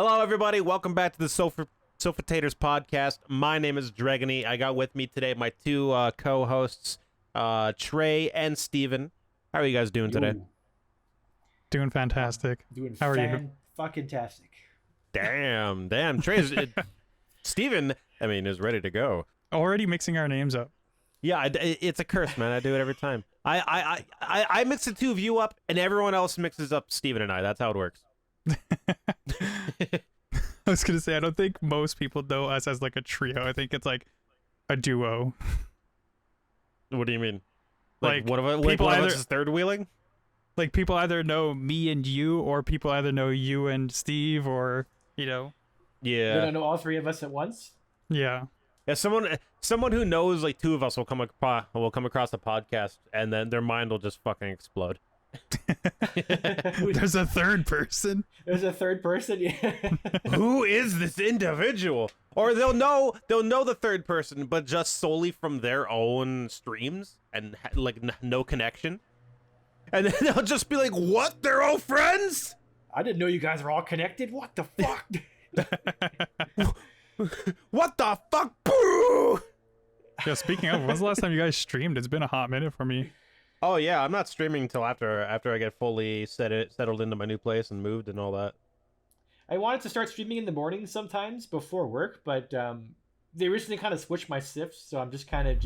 Hello, everybody. Welcome back to the Sofa Taters Podcast. My name is Dreginy. I got with me today my two co-hosts, Trey and Steven. How are you guys doing today? Doing fantastic. How are you? Fucking-tastic. Damn. Trey's... Steven, is ready to go. Already mixing our names up. Yeah, it's a curse, man. I do it every time. I mix the two of you up, and everyone else mixes up Steven and I. That's how it works. I was gonna say, I don't think most people know us as like a trio. I think it's like a duo. What do you mean? Like one of us is third wheeling? Like people either know me and you, or people either know you and Steve, or Yeah. You don't know all three of us at once? Yeah. Yeah, someone who knows like two of us will come across the podcast, and then their mind will just fucking explode. There's a third person. There's a third person, yeah. Who is this individual? Or they'll know the third person, but just solely from their own streams and no connection. And then they'll just be like, "What? They're all friends? I didn't know you guys were all connected. What the fuck?" What the fuck? Boo! Yeah, speaking of, when's the last time you guys streamed? It's been a hot minute for me. Oh yeah, I'm not streaming until after I get fully settled into my new place and moved and all that. I wanted to start streaming in the morning sometimes before work, but they recently kind of switched my shifts, so I'm kind of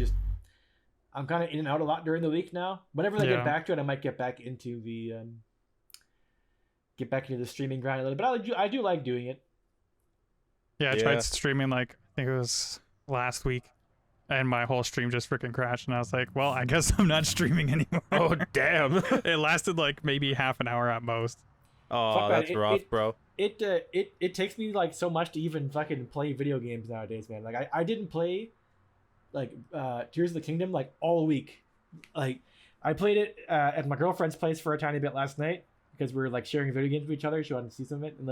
in and out a lot during the week now. Whenever I get back to it, I might get back into the streaming grind a little bit. But I do like doing it. Yeah, I tried streaming I think it was last week, and my whole stream just freaking crashed, and I was like, well, I guess I'm not streaming anymore. Oh, damn. It lasted maybe half an hour at most. Oh, that's rough, bro. It takes me so much to even fucking play video games nowadays, man. I didn't play Tears of the Kingdom all week. I played it at my girlfriend's place for a tiny bit last night because we were sharing video games with each other. She wanted to see some of it, and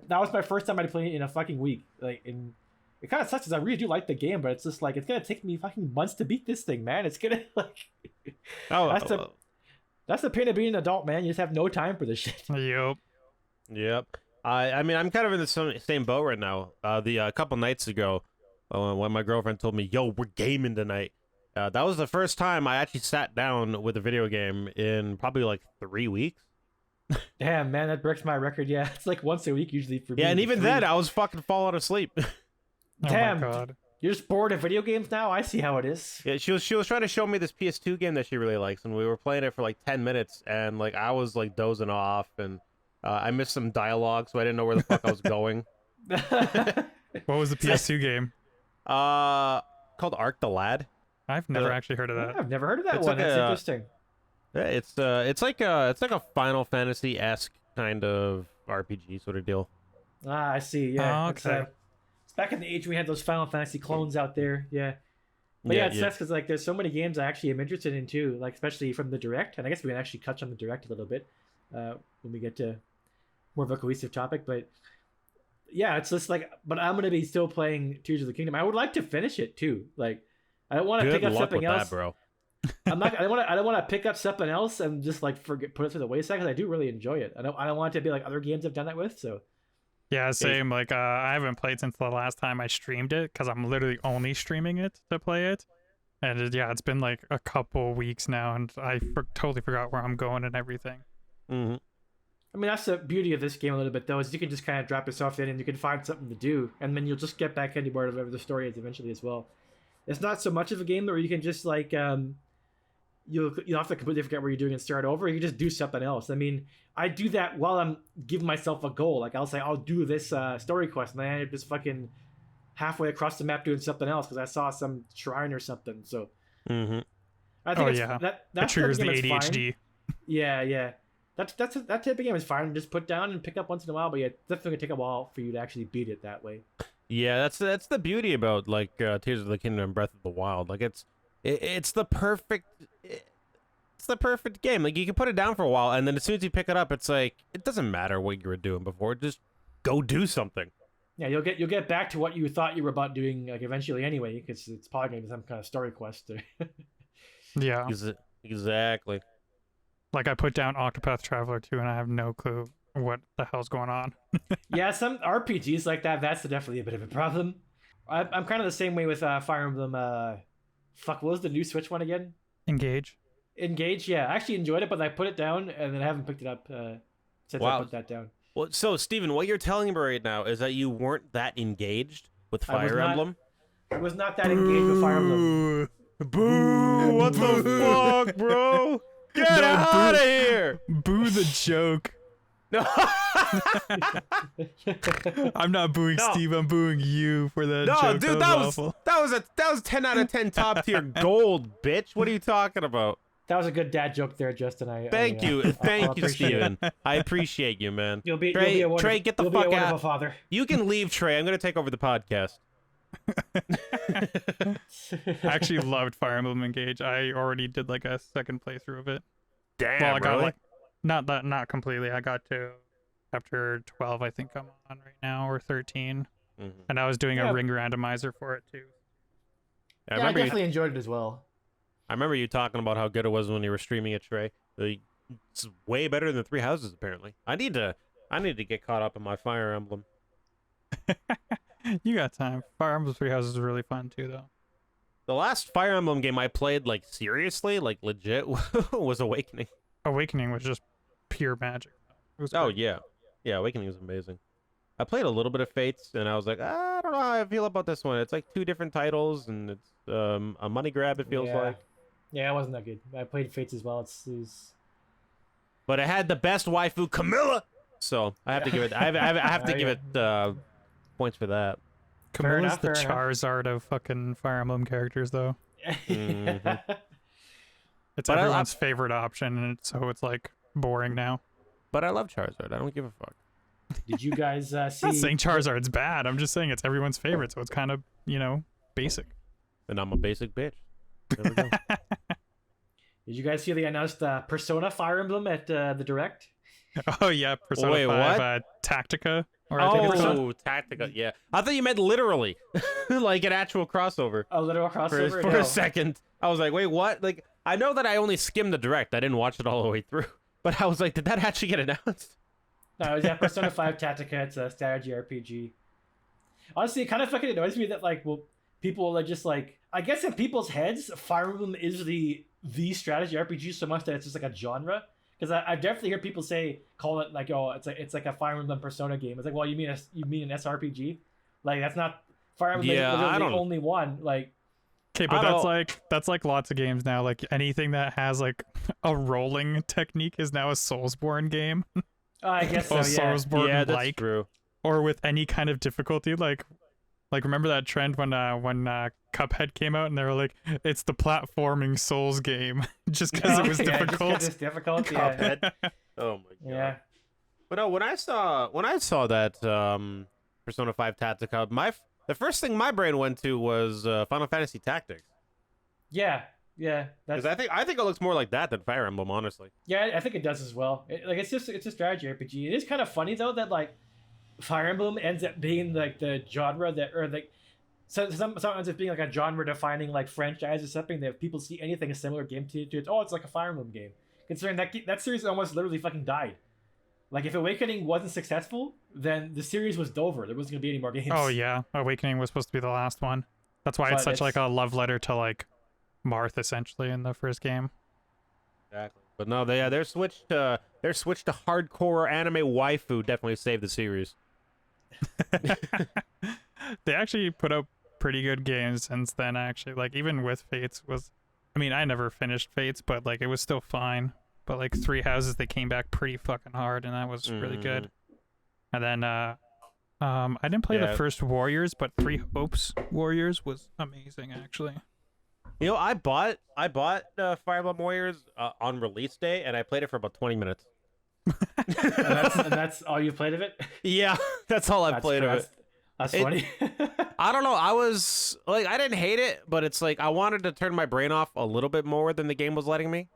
that was my first time I played it in a fucking week. And it kind of sucks because I really do like the game, but it's just it's gonna take me fucking months to beat this thing, man. It's gonna that's the pain of being an adult, man. You just have no time for this shit. Yep. I'm kind of in the same boat right now. A couple nights ago, when my girlfriend told me, "Yo, we're gaming tonight," that was the first time I actually sat down with a video game in probably 3 weeks. Damn, man, that breaks my record. Yeah, it's once a week usually for me. Yeah, and even then, I was fucking falling asleep. Damn, oh my God. You're just bored of video games now? I see how it is. Yeah, she was trying to show me this PS2 game that she really likes, and we were playing it for 10 minutes, and I was dozing off, and I missed some dialogue, so I didn't know where the fuck I was going. What was the PS2 game? Called Ark the Lad. I've never actually heard of that. I've never heard of that It's one. That's interesting. Yeah, it's like a Final Fantasy-esque kind of RPG sort of deal. Ah, I see. Yeah. Oh, okay. It's back in the age when we had those Final Fantasy clones out there. Yeah. But yeah, it's nice because there's so many games I actually am interested in too, especially from the Direct. And I guess we can actually touch on the Direct a little bit when we get to more of a cohesive topic. But yeah, it's just but I'm gonna be still playing Tears of the Kingdom. I would like to finish it too. I don't want to pick up something else, bro. I don't want to pick up something else and just put it to the wayside because I do really enjoy it. I don't want it to be like other games I've done that with. So yeah, same. I haven't played since the last time I streamed it because I'm literally only streaming it to play it, and it's been a couple weeks now, and I totally forgot where I'm going and everything. Mm-hmm. I mean, that's the beauty of this game a little bit though, is you can just kind of drop yourself in and you can find something to do, and then you'll just get back into whatever the story is eventually as well. It's not so much of a game where you can just you'll have to completely forget what you're doing and start over. You just do something else. I mean, I do that while I'm giving myself a goal. I'll say I'll do this story quest, and then I'm just fucking halfway across the map doing something else because I saw some shrine or something. So I think that triggers the ADHD. Fine. Yeah. That type of game is fine. Just put down and pick up once in a while, but yeah, it's definitely gonna take a while for you to actually beat it that way. Yeah, that's the beauty about Tears of the Kingdom and Breath of the Wild. It's the perfect game. You can put it down for a while, and then as soon as you pick it up, it's it doesn't matter what you were doing before. Just go do something. Yeah, you'll get back to what you thought you were about doing eventually anyway, because it's probably going to be some kind of story quest. Yeah, exactly. I put down Octopath Traveler 2, and I have no clue what the hell's going on. Yeah, some RPGs like that, that's definitely a bit of a problem. I'm kind of the same way with Fire Emblem. What was the new Switch one again? Engage. Engage, yeah. I actually enjoyed it, but I put it down, and then I haven't picked it up since I put that down. Well, so Steven, what you're telling me right now is that you weren't that engaged with Fire Emblem? I was not that engaged with Fire Emblem. Boo! What the fuck, bro? Get out of here! Boo the joke. No. I'm not booing Steve. I'm booing you for that joke. No, dude, that was awful. that was 10 out of 10 top tier gold, bitch. What are you talking about? That was a good dad joke there, Justin. Thank you, Steven. I appreciate you, man. Trey, get the fuck out. Father. You can leave, Trey. I'm gonna take over the podcast. I actually loved Fire Emblem Engage. I already did like a second playthrough of it. Damn, well, I got really? like not completely. I got to chapter 12, I think I'm on right now, or 13, and I was doing a ring randomizer for it too. I I definitely enjoyed it as well. I remember you talking about how good it was when you were streaming it, Trey. It's way better than Three Houses, apparently. I need to get caught up in my Fire Emblem. You got time. Fire Emblem Three Houses is really fun too, though. The last Fire Emblem game I played, like seriously, like legit, was Awakening. Awakening was just pure magic. It was Oh great. yeah, Awakening was amazing. I played a little bit of Fates, and I was like, I don't know how I feel about this one. It's like 2 different titles, and it's a money grab. It feels like. Yeah, it wasn't that good. I played Fates as well. But it had the best waifu, Camilla. So I have to give it. I have to give it points for that. Camilla's the Charizard of fucking Fire Emblem characters, though. Mm-hmm. It's everyone's favorite option, and so it's like boring now. But I love Charizard. I don't give a fuck. Did you guys see? I'm not saying Charizard's bad. I'm just saying it's everyone's favorite, so it's kind of, basic. And I'm a basic bitch. There we go. Did you guys see they announced Persona Fire Emblem at the Direct? Oh yeah, Persona Wait, 5 what? Tactica. Or I think it's called. Tactica. Yeah, I thought you meant literally, like an actual crossover. A literal crossover? For No. a second, I was like, wait, what? Like, I know that I only skimmed the Direct. I didn't watch it all the way through. But I was like, did that actually get announced? No, it was Persona 5 Tactica. It's a strategy RPG. Honestly, it kind of fucking annoys me that people are just like, I guess in people's heads, Fire Emblem is the strategy RPG so much that it's just like a genre. Because I definitely hear people call it like, oh, it's like a Fire Emblem Persona game. It's like, well, you mean an SRPG? Like that's not Fire Emblem. Yeah, is the only one. Like, okay, but that's like lots of games now. Like anything that has like a rolling technique is now a Soulsborne game. I guess so. Or Yeah. Soulsborne Yeah, that's like, true. or with any kind of difficulty. Like remember that trend when Cuphead came out and they were like, it's the platforming Souls game just because it was difficult. Just it's difficult. Cuphead. Oh my god. Yeah. But no, when I saw that Persona 5 Tactica, the first thing my brain went to was Final Fantasy Tactics. Yeah. Because I think it looks more like that than Fire Emblem, honestly. Yeah, I think it does as well. It's a strategy RPG. It is kind of funny though that Fire Emblem ends up being like the genre sometimes ends up being like a genre defining franchise or something that if people see anything a similar game to it, oh, it's like a Fire Emblem game. Considering that series almost literally fucking died. Like if Awakening wasn't successful, then the series was over. There wasn't gonna be any more games. Oh yeah, Awakening was supposed to be the last one. That's why it's such like a love letter to like Marth essentially in the first game. Exactly. But no, their switch to hardcore anime waifu definitely saved the series. They actually put out pretty good games since then. Actually, like even with Fates I never finished Fates, but like it was still fine. But like Three Houses, they came back pretty fucking hard, and that was really good. And then I didn't play the first Warriors, but Three Hopes Warriors was amazing actually. You know, I bought Fire Emblem Warriors on release day, and I played it for about 20 minutes. and that's all you played of it? Yeah, that's all I played of it. That's funny. I don't know. I was like, I didn't hate it, but it's like I wanted to turn my brain off a little bit more than the game was letting me.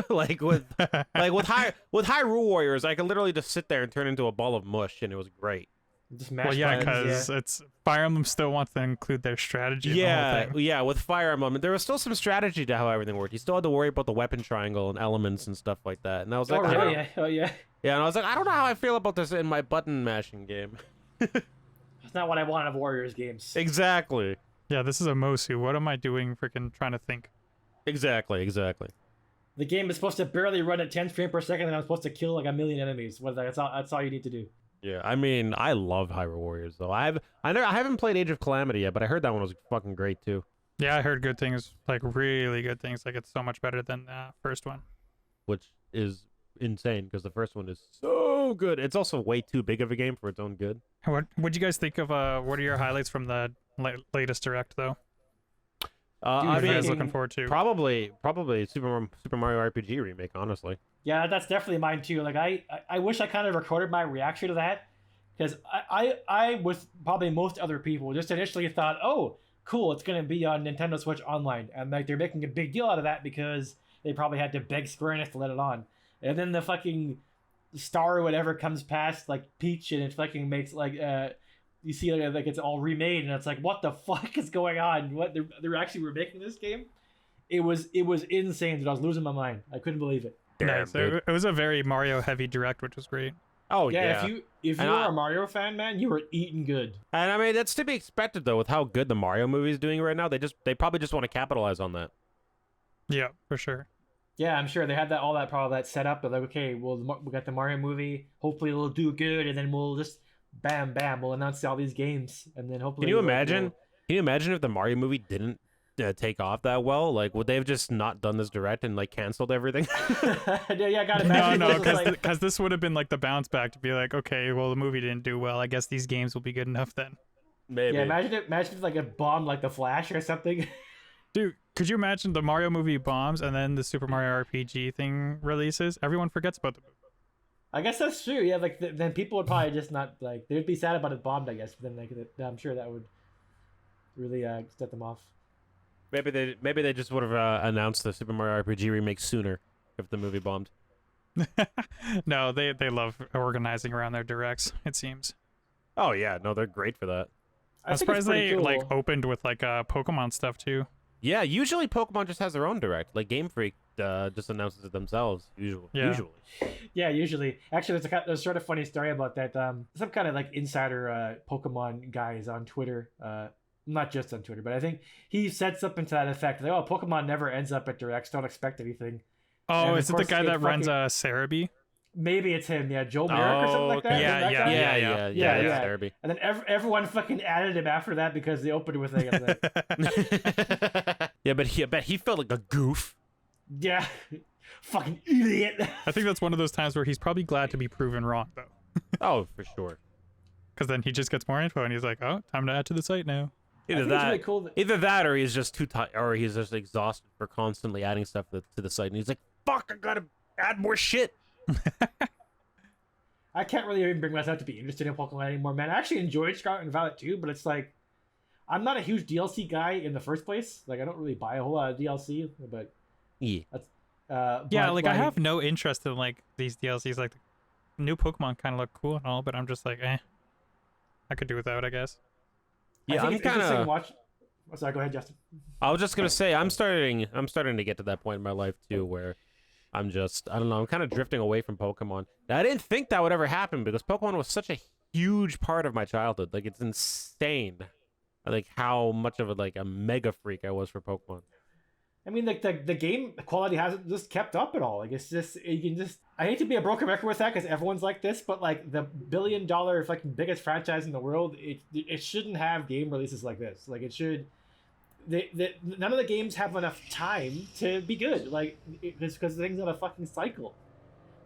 with Hyrule Warriors, I could literally just sit there and turn into a ball of mush, and it was great. Just mash well, yeah, buttons, because it's Fire Emblem still wants to include their strategy. In the whole thing. Yeah. With Fire Emblem, there was still some strategy to how everything worked. You still had to worry about the weapon triangle and elements and stuff like that. And I was like, Oh yeah. Yeah, and I was like, I don't know how I feel about this in my button mashing game. It's not what I want out of Warriors games. Exactly. Yeah, this is a Mosu. What am I doing? Freaking trying to think. Exactly. The game is supposed to barely run at 10 frames per second, and I'm supposed to kill like a million enemies. That's all you need to do. Yeah, I mean, I love Hyrule Warriors though. I haven't played Age of Calamity yet, but I heard that one was fucking great too. Yeah, I heard good things, like really good things. Like it's so much better than the first one. Which is insane because the first one is so good. It's also way too big of a game for its own good. What'd you guys think of? What are your highlights from the latest direct though? Dude, What I are you guys mean, looking forward to? probably Super Mario RPG remake. Honestly, Yeah, that's definitely mine too. Like I wish I kind of recorded my reaction to that, because I with probably most other people just initially thought, oh, cool, it's gonna be on Nintendo Switch Online, and like they're making a big deal out of that because they probably had to beg Square Enix to let it on, and then the fucking star or whatever comes past like Peach, and it fucking makes like you see like it's all remade, and it's like, what the fuck is going on? What they're actually remaking this game? It was insane, dude. I was losing my mind. I couldn't believe it. Nice. It was a very Mario heavy direct, which was great. oh Yeah, yeah. if you were a Mario fan, man, you were eating good. And I mean, that's to be expected though, with how good the Mario movie is doing right now. They probably just want to capitalize on that. Yeah, for sure. Yeah, I'm sure they had all that set up. They're like, okay, well, we got the Mario movie. Hopefully, it'll do good, and then we'll just bam, we'll announce all these games, and then hopefully. Can you imagine? Can you imagine if the Mario movie didn't take off that well? Like, would they have just not done this direct and like canceled everything? Yeah, I gotta imagine. No, because because this would have been like the bounce back to be like, okay, well the movie didn't do well. I guess these games will be good enough then. Maybe. yeah, imagine if like it bombed like the Flash or something. Dude, could you imagine the Mario movie bombs and then the Super Mario RPG thing releases? Everyone forgets about the movie. I guess that's true. Yeah, like then people would probably just not like they'd be sad about it bombed. I guess, but then like I'm sure that would really set them off. Maybe they just would have announced the Super Mario RPG remake sooner if the movie bombed. No, they love organizing around their directs, it seems. Oh yeah, no, they're great for that. I'm think it's surprised pretty they cool. like opened with like Pokemon stuff too. Yeah, usually Pokemon just has their own direct. Like Game Freak just announces it themselves. Usually. Yeah, usually. Actually, there's a sort of funny story about that. Some kind of like insider Pokemon guys on Twitter. Not just on Twitter, but I think he said something to that effect. Like, oh, Pokemon never ends up at directs. Don't expect anything. Oh, And is of it the course guy it that runs fucking- Cerebi? Maybe it's him. Yeah, Joe Merrick or something like that. okay. Yeah, That yeah, guy? yeah. Yeah. Derby. And then everyone fucking added him after that because they opened with like, Yeah, but he felt like a goof. yeah, fucking idiot. I think that's one of those times where he's probably glad to be proven wrong though. Oh, for sure. Because then he just gets more info and he's like, oh, time to add to the site now. Either think it's that, really cool that- either that, or he's just too tired, or he's just exhausted for constantly adding stuff to the site, and he's like, "Fuck, I gotta add more shit." I can't really even bring myself to be interested in Pokemon anymore, man. I actually enjoyed Scarlet and Violet too, but it's like I'm not a huge DLC guy in the first place. Like I don't really buy a whole lot of DLC, but Yeah. Yeah, but, like I have no interest in like these DLCs. Like the new Pokemon kind of look cool and all, but I'm just like, I could do without, I guess. I Yeah, think I'm it's interesting to kind of. watch. Oh, sorry, go ahead, Justin. I was just gonna say, I'm starting to get to that point in my life too, where I don't know, I'm kind of drifting away from Pokemon. Now, I didn't think that would ever happen because Pokemon was such a huge part of my childhood. Like, it's insane, like how much of a mega freak I was for Pokemon. I mean, like the game quality hasn't just kept up at all. Like it's just you can just. I hate to be a broken record with that because everyone's like this, but like the $1 billion fucking biggest franchise in the world, it shouldn't have game releases like this. Like it should. None of the games have enough time to be good. Like it's because things on a fucking cycle.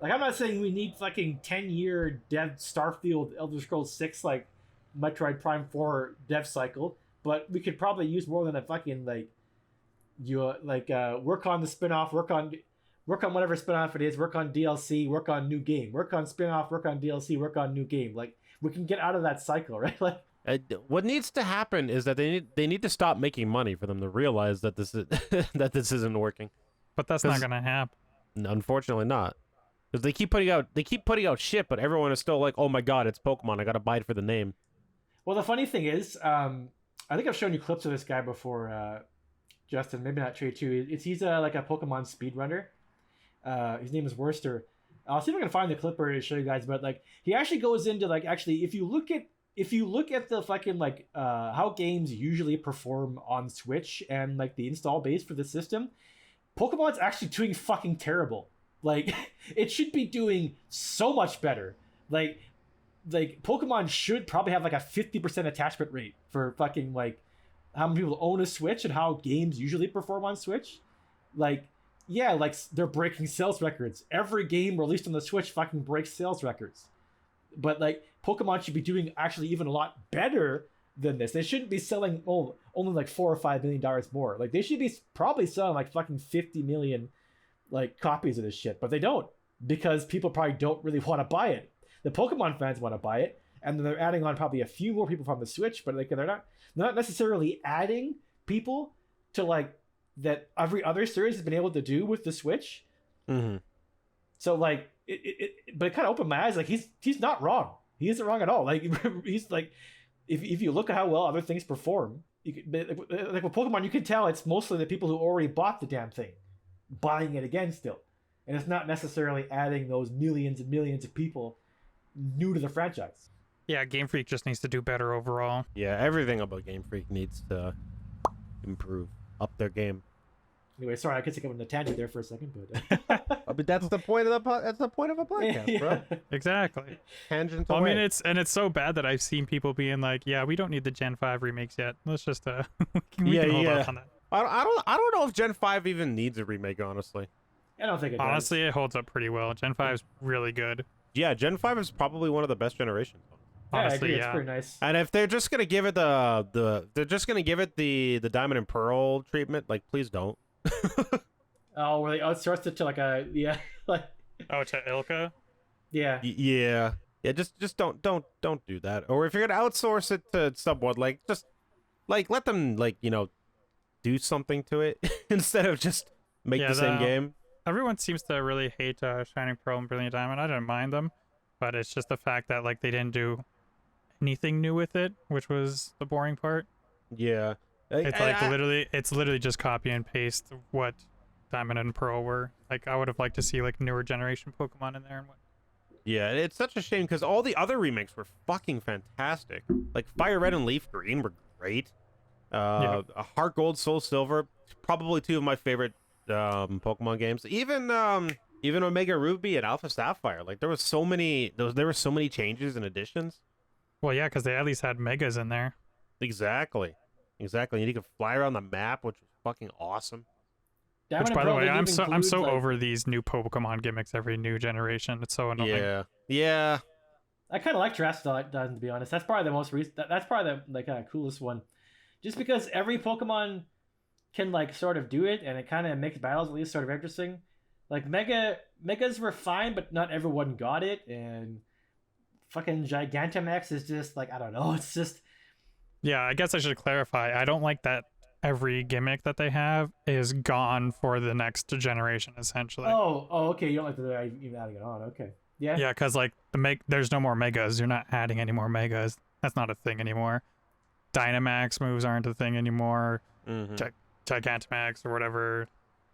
Like I'm not saying we need fucking 10-year dev Starfield, Elder Scrolls 6, like Metroid Prime 4 dev cycle, but we could probably use more than a fucking work on the spin-off, work on whatever spin-off it is, work on DLC, work on new game, work on spin-off, work on DLC, work on new game. Like we can get out of that cycle, right? Like What needs to happen is that they need to stop making money for them to realize that this is that this isn't working. But that's not gonna happen. Unfortunately, not, because they keep putting out shit, but everyone is still like, "Oh my god, it's Pokemon! I gotta buy it for the name." well, the funny thing is, I think I've shown you clips of this guy before, Justin. Maybe not Trey too. He's like a Pokemon speedrunner. His name is Worcester. I'll see if I can find the clipper to show you guys. But like, he actually goes into like, actually, if you look at the fucking like how games usually perform on Switch and like the install base for the system, Pokemon's actually doing fucking terrible. Like, it should be doing so much better. Like Pokemon should probably have like a 50% attachment rate for fucking like how many people own a Switch and how games usually perform on Switch. Like, yeah, like they're breaking sales records. Every game released on the Switch fucking breaks sales records. But like Pokemon should be doing actually even a lot better than this. They shouldn't be selling only like $4 or $5 million more. Like they should be probably selling like fucking 50 million like copies of this shit, but they don't, because people probably don't really want to buy it. The Pokemon fans want to buy it, and they're adding on probably a few more people from the Switch, but like they're not necessarily adding people to like that every other series has been able to do with the Switch. Mm-hmm. So like but it kind of opened my eyes. Like he's not wrong. He isn't wrong at all. Like he's like, if you look at how well other things perform, like with Pokemon, you can tell it's mostly the people who already bought the damn thing buying it again still, and it's not necessarily adding those millions and millions of people new to the franchise. Yeah, Game Freak just needs to do better overall. Yeah, everything about Game Freak needs to improve, up their game. Anyway, sorry, I guess I went on a tangent there for a second, but I mean, that's the point of that's the point of a podcast, bro. Exactly. Tangent Well, I away. mean, it's so bad that I've seen people being like, "Yeah, we don't need the Gen 5 remakes yet. Let's just we can hold off on that." I don't know if Gen 5 even needs a remake, honestly. I don't think it does. Honestly, it holds up pretty well. Gen 5 is really good. Yeah, Gen 5 is probably one of the best generations. Yeah, Honestly, I agree. yeah. It's pretty nice. And if they're just gonna give it the Diamond and Pearl treatment, like please don't. Oh, where they outsourced it to like a like Oh, to Ilka? yeah. Yeah. Just don't do that. Or if you're gonna outsource it to someone, like just like let them like do something to it instead of just make the same game. Everyone seems to really hate Shining Pearl and Brilliant Diamond. I didn't mind them, but it's just the fact that like they didn't do anything new with it, which was the boring part. Yeah. It's literally just copy and paste what Diamond and Pearl were. Like I would have liked to see like newer generation Pokemon in there and what. Yeah, it's such a shame because all the other remakes were fucking fantastic. Like Fire Red and Leaf Green were great. Heart Gold, Soul Silver, probably two of my favorite Pokemon games. Even Omega Ruby and Alpha Sapphire. Like there were so many changes and additions. Well, yeah, because they at least had Megas in there. Exactly. And you could fly around the map, which was fucking awesome. Diamond Which, by and the Pearl way, didn't I'm even so include, like, over these new Pokemon gimmicks every new generation. It's so annoying. Yeah. I kind of like Terrestrializing, to be honest. That's probably the most recent. That's probably the coolest one, just because every Pokemon can like sort of do it, and it kind of makes battles at least sort of interesting. Like Megas were fine, but not everyone got it, and fucking Gigantamax is just like, I don't know. It's just, Yeah, I guess I should clarify. I don't like that every gimmick that they have is gone for the next generation, essentially. oh, okay. You don't like the even adding it on. Okay. Yeah. Yeah, because like there's no more Megas. You're not adding any more Megas. That's not a thing anymore. Dynamax moves aren't a thing anymore. Mm-hmm. Gigantamax or whatever,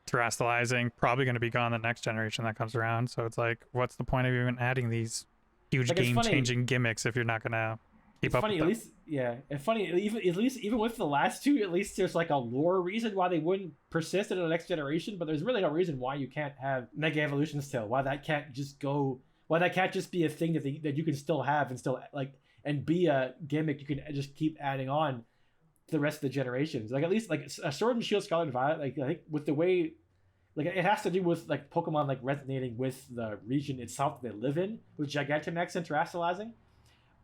Terrestrializing, probably going to be gone the next generation that comes around. So it's like, what's the point of even adding these huge Like, it's game-changing gimmicks if you're not going to keep It's up funny, with at them? least, yeah. And funny, even with the last two, at least there's like a lore reason why they wouldn't persist in the next generation. But there's really no reason why you can't have Mega Evolution still. Why that can't just be a thing that you can still have and still like and be a gimmick you can just keep adding on to the rest of the generations. Like at least like a Sword and Shield, Scarlet and Violet. Like I think with the way, like it has to do with like Pokemon like resonating with the region itself that they live in, with Gigantamax and Terrestrializing.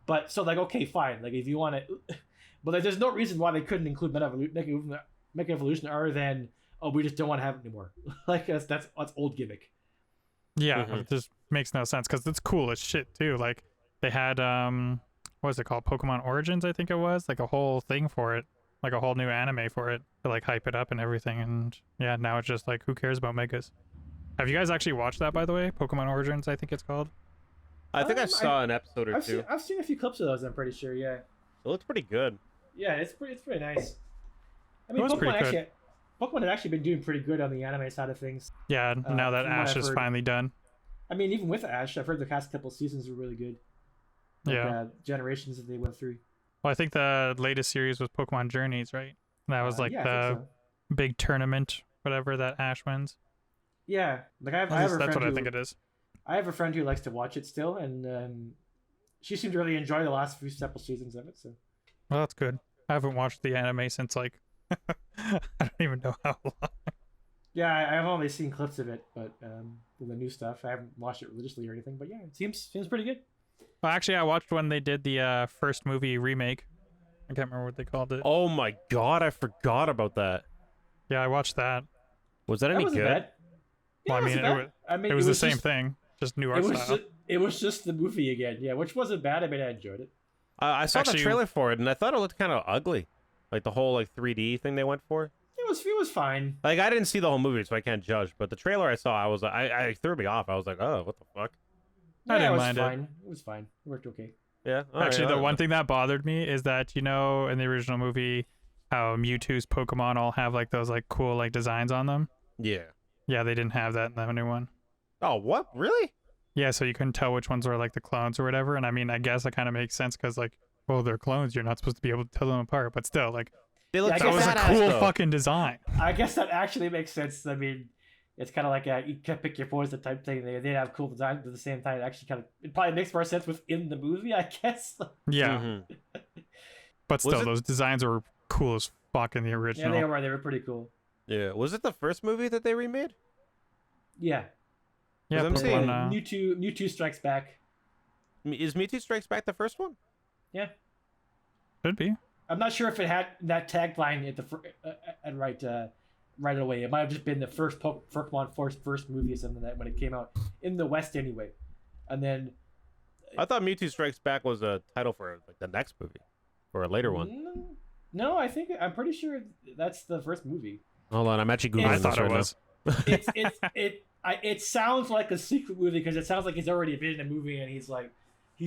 But so like, okay, fine. Like if you want to, but like, there's no reason why they couldn't include Mega Evolution other than, oh, we just don't want to have it anymore. Like that's old gimmick. Yeah, Mhm. it just makes no sense because it's cool as shit too. Like they had what was it called? Pokemon Origins, I think it was, like a whole thing for it, like a whole new anime for it to like hype it up and everything. And yeah, now it's just like, who cares about Megas? Have you guys actually watched that, by the way? Pokemon Origins, I think it's called. I think I saw an episode or two. I've seen a few clips of those. I'm pretty sure. Yeah. It looks pretty good. Yeah, it's pretty nice. I mean, It was pretty Pokemon had actually been doing pretty good on the anime side of things. Yeah, now that from what Ash I've is heard. finally done. I mean, even with Ash, I've heard the past couple seasons were really good. Like, Yeah. generations that they went through. Well, I think the latest series was Pokemon Journeys, right? That was like yeah, I the think so. big tournament, whatever that Ash wins. Yeah, like I At have least a that's friend what I who, think it is. I have a friend who likes to watch it still, and she seemed to really enjoy the last few couple seasons of it. So Well, that's good. I haven't watched the anime since like I don't even know how long. yeah, I've only seen clips of it, but the new stuff I haven't watched it religiously or anything. But yeah, it seems pretty good. Well, actually, I watched when they did the first movie remake. I can't remember what they called it. Oh my god, I forgot about that. Yeah, I watched that. Was that That any wasn't good? bad. Yeah, Well, I it mean, wasn't bad. I mean, It was the same just, thing, just new art style. It was just the movie again, yeah, which wasn't bad. I mean, I enjoyed it. I saw Actually- the trailer for it, and I thought it looked kind of ugly. Like the whole like 3D thing they went for. It was fine. Like I didn't see the whole movie, so I can't judge. But the trailer I saw, I threw me off. I was like, oh, what the fuck? I Yeah, didn't it was mind it. fine. It was fine. It worked okay. Yeah. all right, Actually, all the right. one thing that bothered me is that, you know, in the original movie, how Mewtwo's Pokemon all have like those like cool like designs on them. Yeah. Yeah, they didn't have that in the new one. Oh, what? Really? Yeah, so you couldn't tell which ones were like the clones or whatever. And I mean, I guess it kind of makes sense because like, well, they're clones. You're not supposed to be able to tell them apart. But still, like, They look I that guess was a badass, cool though. fucking design. I guess that actually makes sense. I mean, it's kind of like you can pick your poison type thing. They have cool designs, but at the same time, it actually it probably makes more sense within the movie, I guess. Yeah, Mhm. but still, it- those designs are cool as fuck in the Yeah, original. they were. They were pretty cool. Yeah. Was it the first movie that they remade? Yeah. Yeah, I'm saying- Pokemon, Mewtwo Strikes Back. Is Mewtwo Strikes Back the first one? Yeah. should be. I'm not sure if it had that tagline at the right away. It might have just been the first Pokemon first movie or something that when it came out in the West anyway, and then I thought Mewtwo Strikes Back was a title for like the next movie, or a later one. No, I'm pretty sure that's the first movie. Hold on, I'm actually googling I this thought right it was. It sounds like a secret movie because it sounds like he's already been in a movie and he's Yeah,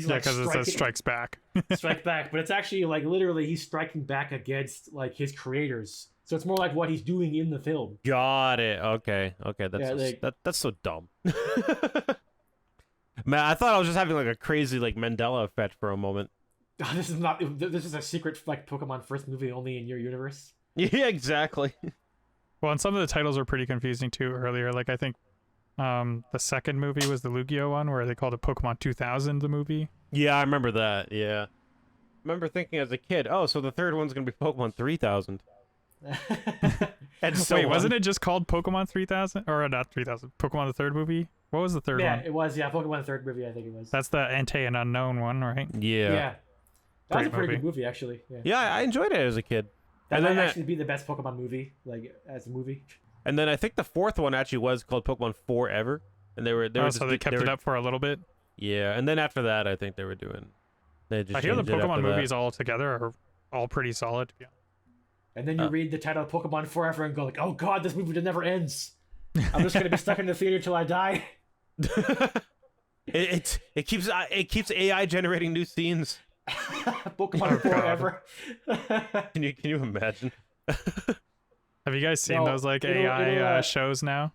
like because it says strikes back. strike back, but it's actually like literally he's striking back against like his creators. So it's more like what he's doing in the film. now. Got it. Okay. That's Yeah, like- that's so dumb. Man, I thought I was just having like a crazy like Mandela effect for a moment. This is not. This is a secret like Pokemon first movie only in your universe. Yeah, exactly. Well, and some of the titles were pretty confusing too earlier. Like I think the second movie was the Lugia one where they called it Pokemon 2000, the movie. Yeah, I remember that. Yeah. Remember thinking as a kid, oh, so the third one's gonna be Pokemon 3000. And so Wait, wasn't it just called Pokemon 3000? Or not 3000, Pokemon the third movie? What was the third Yeah, one? it was. Yeah, Pokemon third movie. I think it was. That's the Entei and Unknown one, right? Yeah. Yeah. That was a Great pretty good movie actually. Yeah. Yeah, I enjoyed it as a kid. That And might then actually be the best Pokemon movie, like as a movie. And then I think the fourth one actually was called Pokemon Forever, and they were Oh, just so they kept it up for a little bit. Yeah, and then after that, I think they were doing. They just I hear the changed it after Pokemon that. movies all together are all pretty solid. To be honest. And then you read the title of Pokemon Forever and go like, "Oh God, this movie never ends. I'm just gonna be stuck in the theater till I die." it keeps AI generating new scenes. Pokemon Oh, God. Forever. Can you imagine? Have you guys seen No, those like it'll, AI shows now?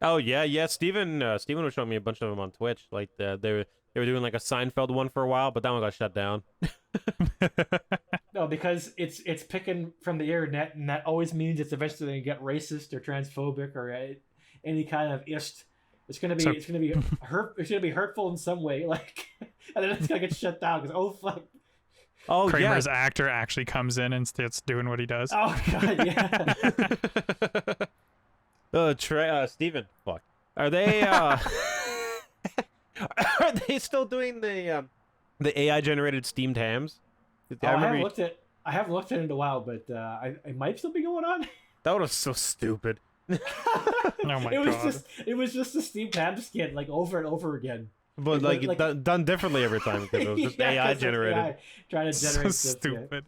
Oh yeah. Steven was showing me a bunch of them on Twitch. Like they were doing like a Seinfeld one for a while, but that one got shut down. No, because it's picking from the internet, and that always means it's eventually going to get racist or transphobic or any kind of ist. It's gonna be So- it's gonna be it's gonna be hurtful in some way, like, and then it's gonna get shut down because oh fuck, Oh Kramer's actor actually comes in and starts doing what he does. oh god, yeah. Steven, fuck. Are they are they still doing the AI generated steamed hams? I haven't looked at it in a while, but it might still be going on. That was so stupid. Oh my god. It was just the Steam ham skin like over and over again. But Like- like, done differently every time because it was just Yeah, AI 'cause it's generated. AI trying to So generate stuff, yeah. stupid.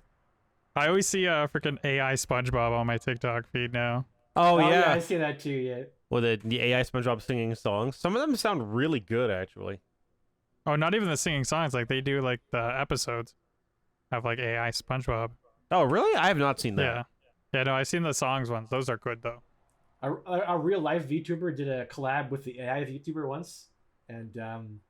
I always see freaking AI SpongeBob on my TikTok feed now. Oh, yeah. I see that too. Yeah. Well, the AI SpongeBob singing songs. Some of them sound really good, actually. Oh, not even the singing songs. Like they do like the episodes of like AI SpongeBob. Oh, really? I have not seen that. Yeah. Yeah, no, I've seen the songs ones. Those are good though. A real life VTuber did a collab with the AI VTuber once, and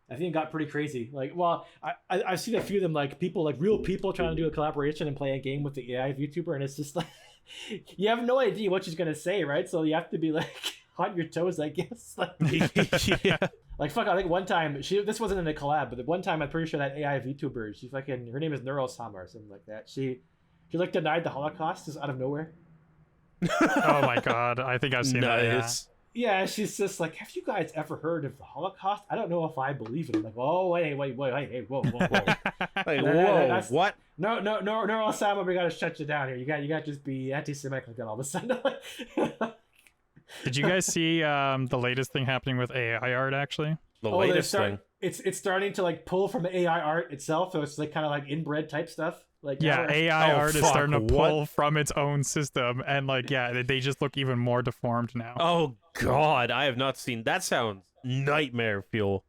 I think it got pretty crazy. Like, well, I've seen a few of them, like people, like real people trying to do a collaboration and play a game with the AI VTuber, and it's just like you have no idea what she's gonna say, right? So you have to be like on your toes, I guess. Like, Yeah. like fuck, I think one time this wasn't in a collab, but one time I'm pretty sure that AI VTuber, she fucking, her name is Neurosama or something like that. She like denied the Holocaust just out of nowhere. Oh my god, I think I've seen that. Yeah. Nice. Yeah, she's just like, have you guys ever heard of the Holocaust? I don't know if I believe it. I'm like, oh wait, hey, whoa. Like, That- whoa, that's- what? No, Osama, we gotta shut you down here. You got to just be anti-Semitic like that all of a sudden. Did you guys see the latest thing happening with AI art? Actually, The they're latest thing. It's starting to like pull from AI art itself, so it's like kind of like inbred type stuff. Like yeah, AI Oh, art is fuck, starting to what? pull from its own system, and like, yeah, they just look even more deformed now. Oh god, I have not seen. That sounds nightmare fuel.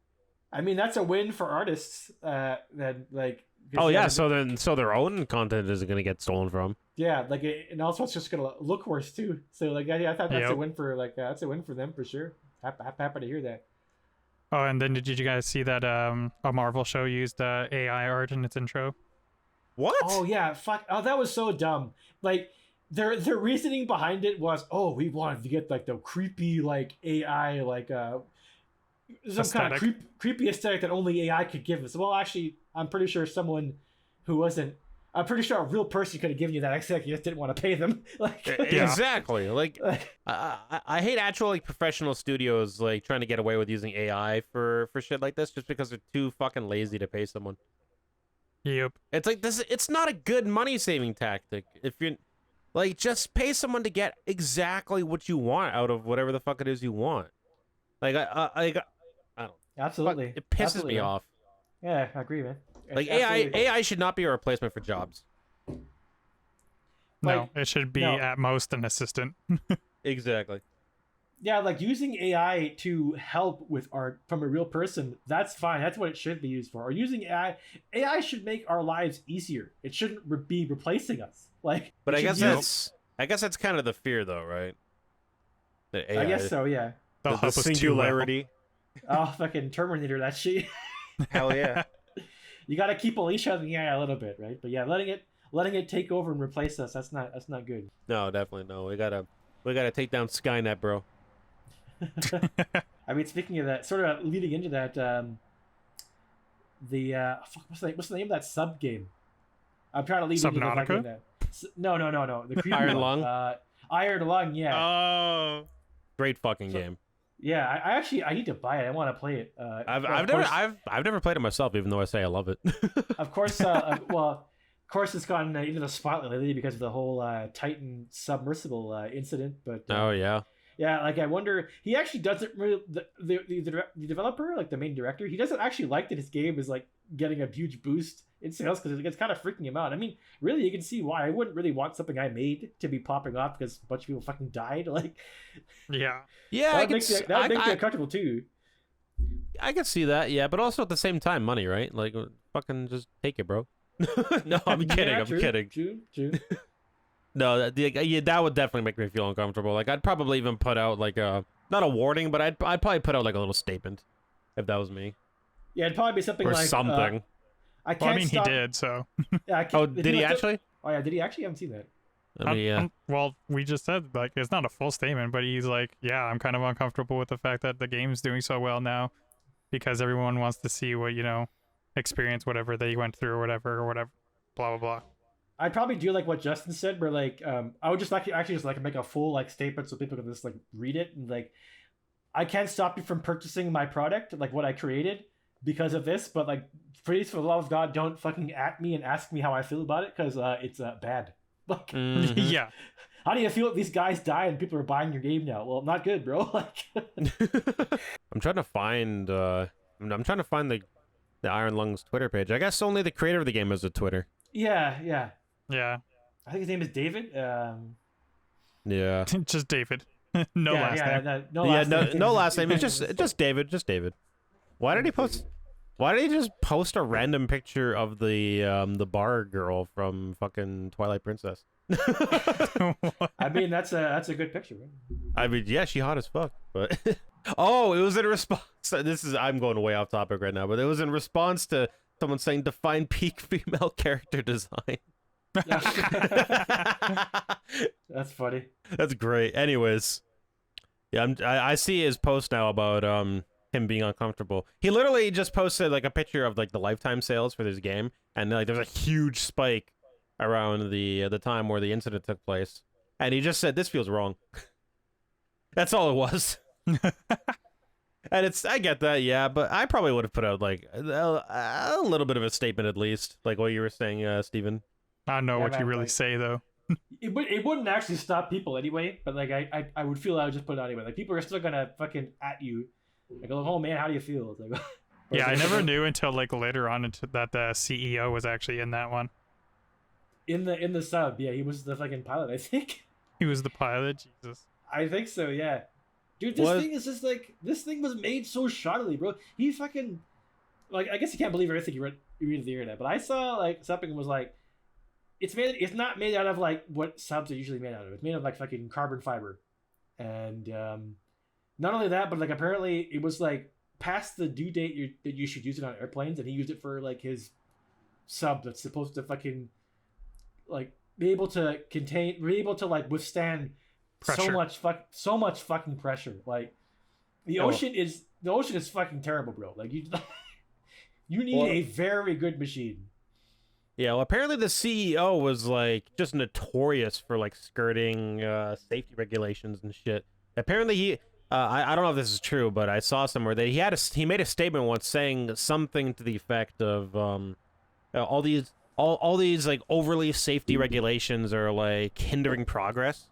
I mean, that's a win for artists. That like. 'cause, Oh yeah, the- so their own content isn't gonna get stolen from. yeah, like and also it's just gonna look worse too. So like, I thought that's a Yep. win for that's a win for them for sure. Happy to hear that. Oh, and then did you guys see that a Marvel show used AI art in its intro? What? Oh yeah, fuck. Oh, that was so dumb. Like their reasoning behind it was, oh, we wanted to get like the creepy like AI like some kind of Aesthetic. creepy aesthetic that only AI could give us. Well, actually, I'm pretty sure someone who wasn't. I'm pretty sure a real person could have given you that aesthetic. You just didn't want to pay them. Like Yeah. Exactly. Like I hate actual like professional studios like trying to get away with using AI for shit like this just because they're too fucking lazy to pay someone. Yep. It's like this. It's not a good money saving tactic. If you're like, just pay someone to get exactly what you want out of whatever the fuck it is you want. Like I don't. absolutely, It pisses Absolutely, me man. off. Yeah, I agree, man. Like Absolutely. AI should not be a replacement for jobs. No, Like, it should be no. at most an assistant. Exactly. Yeah, like using AI to help with art from a real person, that's fine. That's what it should be used for. Or using AI should make our lives easier. It shouldn't be replacing us. Like, But it I should guess use- that's kind of the fear, though, right? The AI, I guess so. Yeah. They'll the help us too well. singularity. Oh, fucking Terminator, that shit. Hell yeah. You got to keep a leash on the AI a little bit, right? But yeah, letting it take over and replace us, that's not good. No, definitely no. We gotta take down Skynet, bro. I mean, speaking of that, sort of leading into that, what's the name of that sub game? I'm trying to lead into the Subnautica? fucking no. The creepy Iron one. Lung? Iron Lung, yeah. Oh. Great fucking game. Yeah, I need to buy it. I want to play it. I've never played it myself, even though I say I love it. Of course, it's gotten into the spotlight lately because of the whole Titan submersible incident. But Oh yeah. yeah, like I wonder, he actually doesn't really the developer, like the main director, he doesn't actually like that his game is like getting a huge boost in sales because it's kind of freaking him out. I mean, really, you can see why. I wouldn't really want something I made to be popping off because a bunch of people fucking died. Like, Yeah. Yeah, that would make me uncomfortable too. I can see that. Yeah, but also at the same time, money, right? Like, fucking just take it, bro. No, I'm kidding. Yeah, I'm true, kidding. True. No, that would definitely make me feel uncomfortable. Like, I'd probably even put out like a not a warning, but I'd probably put out like a little statement if that was me Yeah, it'd probably be something or like something. I can't Well, I mean, stop. he did, so. Yeah, I can't, Oh, did he have to- actually? Oh yeah, did he actually? I haven't seen that. I mean, yeah. Well, we just said, like, it's not a full statement, but he's like, yeah, I'm kind of uncomfortable with the fact that the game's doing so well now because everyone wants to see what, experience whatever they went through or whatever, blah, blah, blah. I'd probably do like what Justin said, where like I would just actually just like make a full like statement so people can just like read it and like I can't stop you from purchasing my product, like what I created because of this, but like please for the love of God, don't fucking at me and ask me how I feel about it because it's bad. Like, Mhm. Yeah. how do you feel if these guys die and people are buying your game now? Well, not good, bro. Like, I'm trying to find. I'm trying to find the Iron Lungs Twitter page. I guess only the creator of the game has a Twitter. yeah. Yeah. I think his name is David. Yeah. Just David. No yeah, last yeah, name. no Yeah. last name. No last name. It's just David. Just David. Why did he post? Why did he just post a random picture of the bar girl from fucking Twilight Princess? I mean, that's a good picture, right? I mean, yeah, she hot as fuck, but Oh, it was in response. I'm going way off topic right now, but it was in response to someone saying define peak female character design. That's funny. That's great. Anyways, yeah, I see his post now about him being uncomfortable. He literally just posted like a picture of like the lifetime sales for this game, and like there's a huge spike around the time where the incident took place, and he just said this feels wrong. That's all it was. And I get that, yeah, but I probably would have put out like a little bit of a statement at least, like what you were saying, Steven. I don't know Yeah, what man, you really like- say though. It wouldn't actually stop people anyway, but like I would feel I would just put it out anyway. Like people are still gonna fucking at you, like, oh man, how do you feel? It's like, Yeah, I never knew until like later on that the CEO was actually in that one. in the sub. Yeah, he was the fucking pilot, I think. He was the pilot. Jesus. I think so. Yeah, dude, this What? thing is just like this thing was made so shoddily, bro. He fucking like I guess you can't believe everything you read on the internet, but I saw like something was like. It's not made out of like what subs are usually made out of. It's made of like fucking carbon fiber, and not only that, but like apparently it was like past the due date that you should use it on airplanes, and he used it for like his sub that's supposed to fucking like be able to like withstand Pressure. so much fucking pressure. Like the ocean is fucking terrible, bro. Like you you need a very good machine. Yeah, well, apparently the CEO was like just notorious for like skirting safety regulations and shit. Apparently he, I don't know if this is true, but I saw somewhere that he made a statement once saying something to the effect of all these like overly safety regulations are like hindering progress,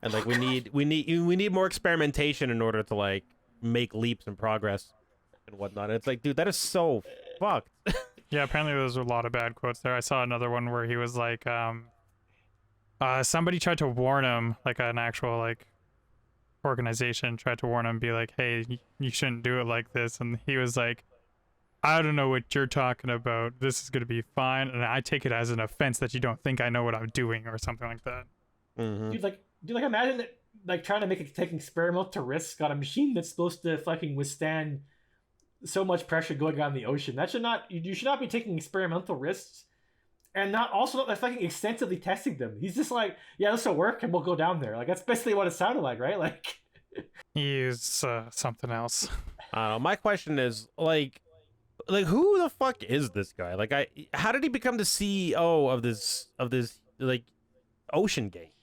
and like we need more experimentation in order to like make leaps in progress and whatnot. And it's like, dude, that is so fucked. Yeah, apparently there's a lot of bad quotes there. I saw another one where he was like, somebody tried to warn him, like an actual like organization tried to warn him, be like, hey, you shouldn't do it like this. And he was like, I don't know what you're talking about. This is going to be fine. And I take it as an offense that you don't think I know what I'm doing or something like that. Mm-hmm. Dude, imagine that, like trying to take experimental risks on a machine that's supposed to fucking withstand so much pressure going on in the ocean. You should not be taking experimental risks, and not fucking extensively testing them. He's just like, yeah, this will work, and we'll go down there. Like that's basically what it sounded like, right? Like, He's something else. My question is like who the fuck is this guy? Like how did he become the CEO of this like Ocean Gate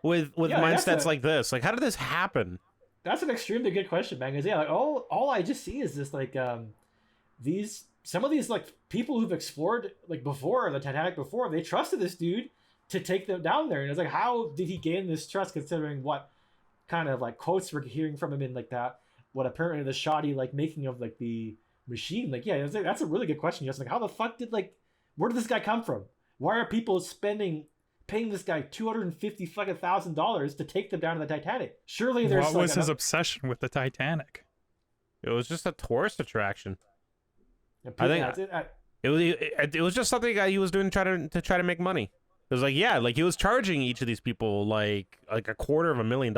with Yeah, mindsets like this? Like how did this happen? that's an extremely good question, man. Because yeah, like all I just see is this like some of these like people who've explored like before the Titanic before, they trusted this dude to take them down there, and it's like, how did he gain this trust considering what kind of like quotes we're hearing from him in like that, what apparently the shoddy like making of like the machine. Like yeah, it's like, that's a really good question. Just like how the fuck where did this guy come from? Why are people paying this guy $250,000 to take them down to the Titanic? Surely there's What was his obsession with the Titanic? It was just a tourist attraction. I think it was just something he was doing to try to make money. It was like, yeah, like he was charging each of these people like $250,000.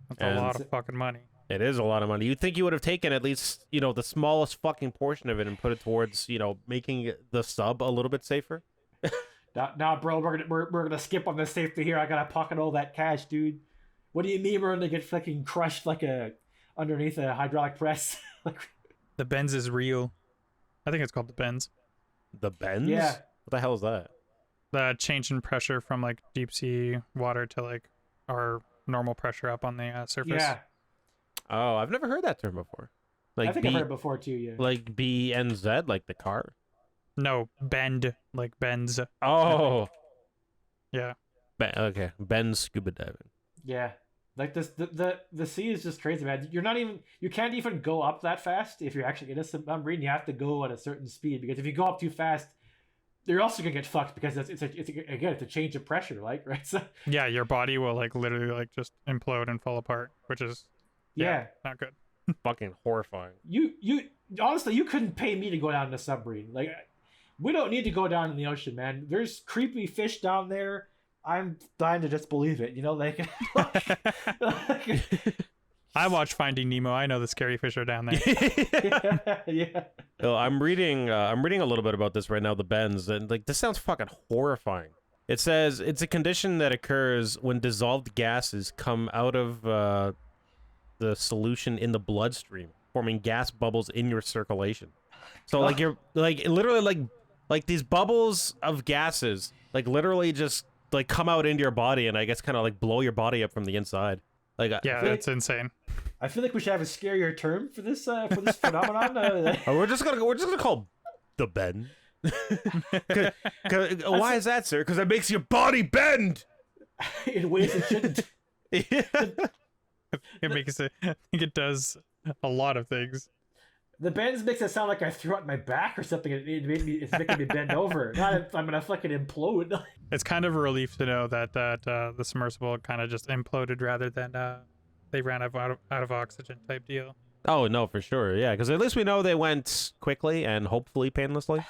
That's And a lot of fucking money. It is a lot of money. You'd think you would have taken at least, the smallest fucking portion of it and put it towards, making the sub a little bit safer. Nah, bro, we're gonna skip on the safety here. I gotta pocket all that cash, dude. What do you mean we're gonna get fucking crushed underneath a hydraulic press? Like, The Benz is real. I think it's called the Benz. The Benz? Yeah. What the hell is that? The change in pressure from like deep sea water to like our normal pressure up on the surface. yeah, Oh, I've never heard that term before. Like I think I've heard it before too. Yeah. like BNZ, like the car. No, bend, like Benz. Oh, Yeah. okay. Ben's scuba diving. Yeah. Like this, the sea is just crazy, man. You can't even go up that fast if you're actually in a submarine. You have to go at a certain speed, because if you go up too fast, you're also gonna get fucked, because it's a change of pressure, like, right? So Yeah, your body will like literally like just implode and fall apart, which is yeah. not good. Fucking horrifying. You honestly, you couldn't pay me to go down in a submarine. Like, we don't need to go down in the ocean, man. There's creepy fish down there. I'm dying to just believe it, like I watched Finding Nemo. I know the scary fish are down there. Yeah. Oh, I'm reading a little bit about this right now, the bends, and like this sounds fucking horrifying. It says it's a condition that occurs when dissolved gases come out of the solution in the bloodstream, forming gas bubbles in your circulation. So like you're like literally like these bubbles of gases like literally just like come out into your body and I guess kind of like blow your body up from the inside. Like Yeah, it's insane. I feel like we should have a scarier term for this phenomenon. we're just gonna call the bend. Why is that, sir? Because it makes your body bend in ways it shouldn't. It makes it. I think it does a lot of things. The bends makes it sound like I threw out my back or something. It's making me bend over. Not if I'm gonna fucking implode. It's kind of a relief to know that the submersible kind of just imploded rather than they ran out of oxygen type deal. Oh no, for sure, yeah. Because at least we know they went quickly and hopefully painlessly.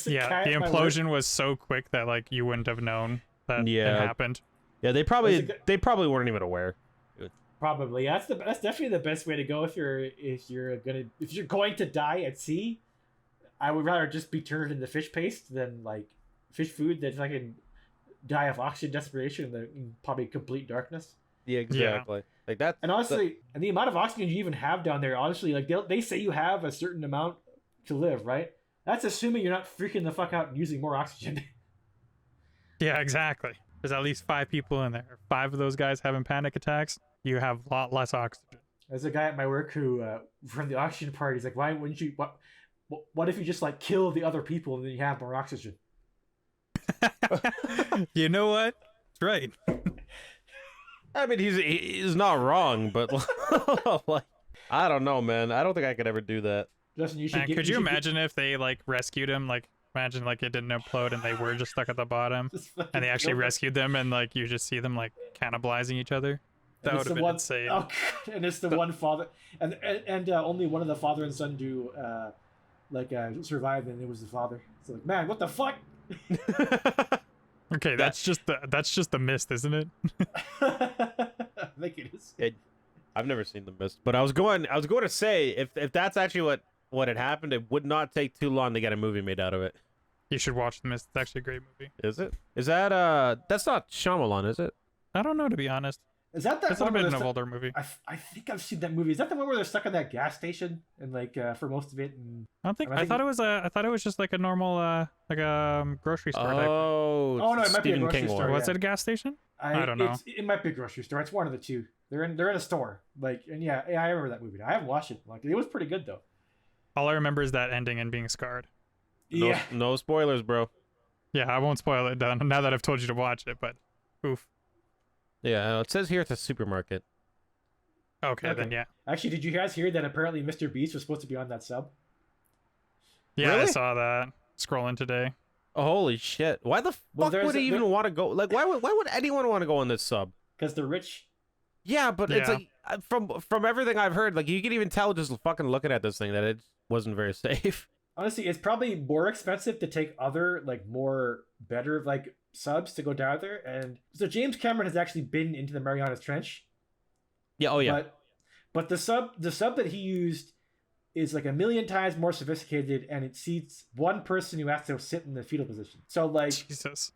Yeah, the implosion was so quick that like you wouldn't have known that it happened. Yeah, they probably weren't even aware. Probably, that's definitely the best way to go if you're going to die at sea. I would rather just be turned into fish paste than like fish food that I can die of oxygen desperation in probably complete darkness. Yeah, exactly. Yeah. Like that. And honestly, and the amount of oxygen you even have down there, honestly, like they say you have a certain amount to live, right? That's assuming you're not freaking the fuck out and using more oxygen. Yeah, exactly. There's at least 5 people in there. 5 of those guys having panic attacks. You have a lot less oxygen. There's a guy at my work who, from the oxygen party, he's like, why wouldn't you? What if you just like kill the other people and then you have more oxygen? You know what? That's right. I mean, he's not wrong, but like, I don't know, man. I don't think I could ever do that. Justin, you should. Could you imagine if they like rescued him? Like, imagine like it didn't implode and they were just stuck at the bottom, and they actually rescued them, and like you just see them like cannibalizing each other. That would have been insane. Oh, God. And it's the one father, and only one of the father and son do survive, and it was the father. So like, man, what the fuck? Okay, that's just the mist, isn't it? I think it is. I've never seen the mist, but I was going to say if that's actually what had happened, it would not take too long to get a movie made out of it. You should watch The Mist. It's actually a great movie. Is it? Is that that's not Shyamalan, is it? I don't know, to be honest. Is that it's a bit of an older movie. I think I've seen that movie. Is that the one where they're stuck in that gas station and like for most of it? And I thought it was just like a normal grocery store. Oh, no, it might be a grocery store. Was it a gas station? I don't know. It might be a grocery store. It's one of the two. They're in a store. Like, and yeah, I remember that movie. I haven't watched it. Like, it was pretty good though. All I remember is that ending and being scarred. Yeah. No spoilers, bro. Yeah, I won't spoil it now that I've told you to watch it, but oof. Yeah, it says here it's a supermarket. Okay, then yeah. Actually, did you guys hear that apparently Mr. Beast was supposed to be on that sub? Yeah, really? I saw that scrolling today. Oh, holy shit. Why the fuck would he even want to go? Like, why would anyone want to go on this sub? Because they're rich. Yeah, but it's like, from everything I've heard, like, you can even tell just fucking looking at this thing that it wasn't very safe. Honestly, it's probably more expensive to take other, like, more better, like, subs to go down there. And so James Cameron has actually been into the Marianas Trench. Yeah, oh yeah. But the sub that he used is like 1,000,000 times more sophisticated, and it seats one person who has to sit in the fetal position. So like Jesus.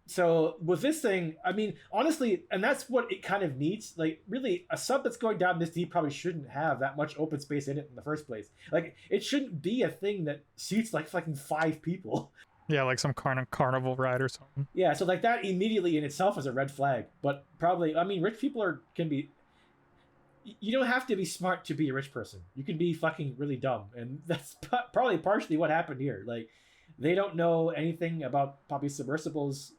So with this thing, I mean, honestly, and that's what it kind of needs. Like, really, a sub that's going down this deep probably shouldn't have that much open space in it in the first place. Like, it shouldn't be a thing that seats like fucking 5 people. Yeah, like some carnival ride or something. Yeah, so like that immediately in itself is a red flag. But probably, I mean, rich people can be. You don't have to be smart to be a rich person. You can be fucking really dumb, and that's probably partially what happened here. Like, they don't know anything about probably submersibles.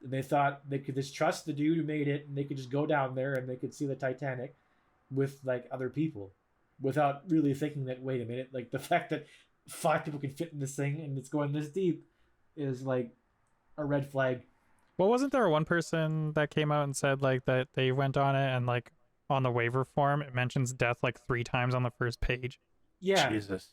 They thought they could just trust the dude who made it, and they could just go down there and they could see the Titanic with like other people without really thinking that, wait a minute, like the fact that 5 people can fit in this thing and it's going this deep is like a red flag. Well, wasn't there one person that came out and said like that they went on it and like on the waiver form it mentions death like 3 times on the first page? Yeah. Jesus.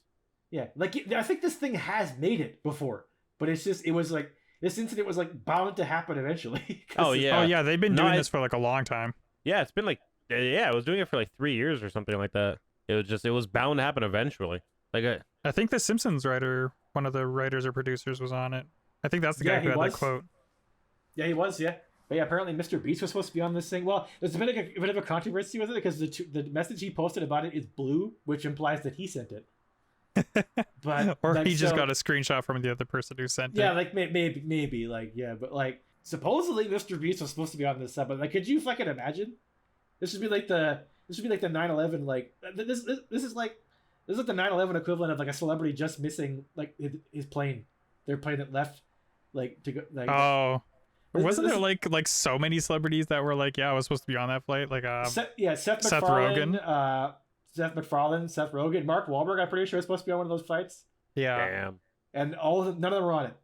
Yeah. Like, I think this thing has made it before, but it's just, it was like, this incident was like bound to happen eventually. Oh yeah. Oh yeah, they've been doing this for like a long time. Yeah, it's been like Yeah, I was doing it for like 3 years or something like that. It was bound to happen eventually. Like I think the Simpsons writer, one of the writers or producers, was on it. I think that's the guy who had that quote. Yeah, he was. Yeah, but yeah, apparently Mr. Beast was supposed to be on this thing. Well, there's been a bit of a controversy with it because the message he posted about it is blue, which implies that he sent it. But or like, he just got a screenshot from the other person who sent it. Yeah, like maybe like yeah, but like supposedly Mr. Beast was supposed to be on this sub. But like, could you fucking imagine? This would be like the 9/11 like this is like the 9/11 equivalent of like a celebrity just missing like his plane, their plane that left like to go like. Oh. Wasn't there like so many celebrities that were like, yeah, I was supposed to be on that flight? Like Seth Rogen, Seth Rogen, Mark Wahlberg. I'm pretty sure is supposed to be on one of those flights. Yeah. damn. And none of them were on it.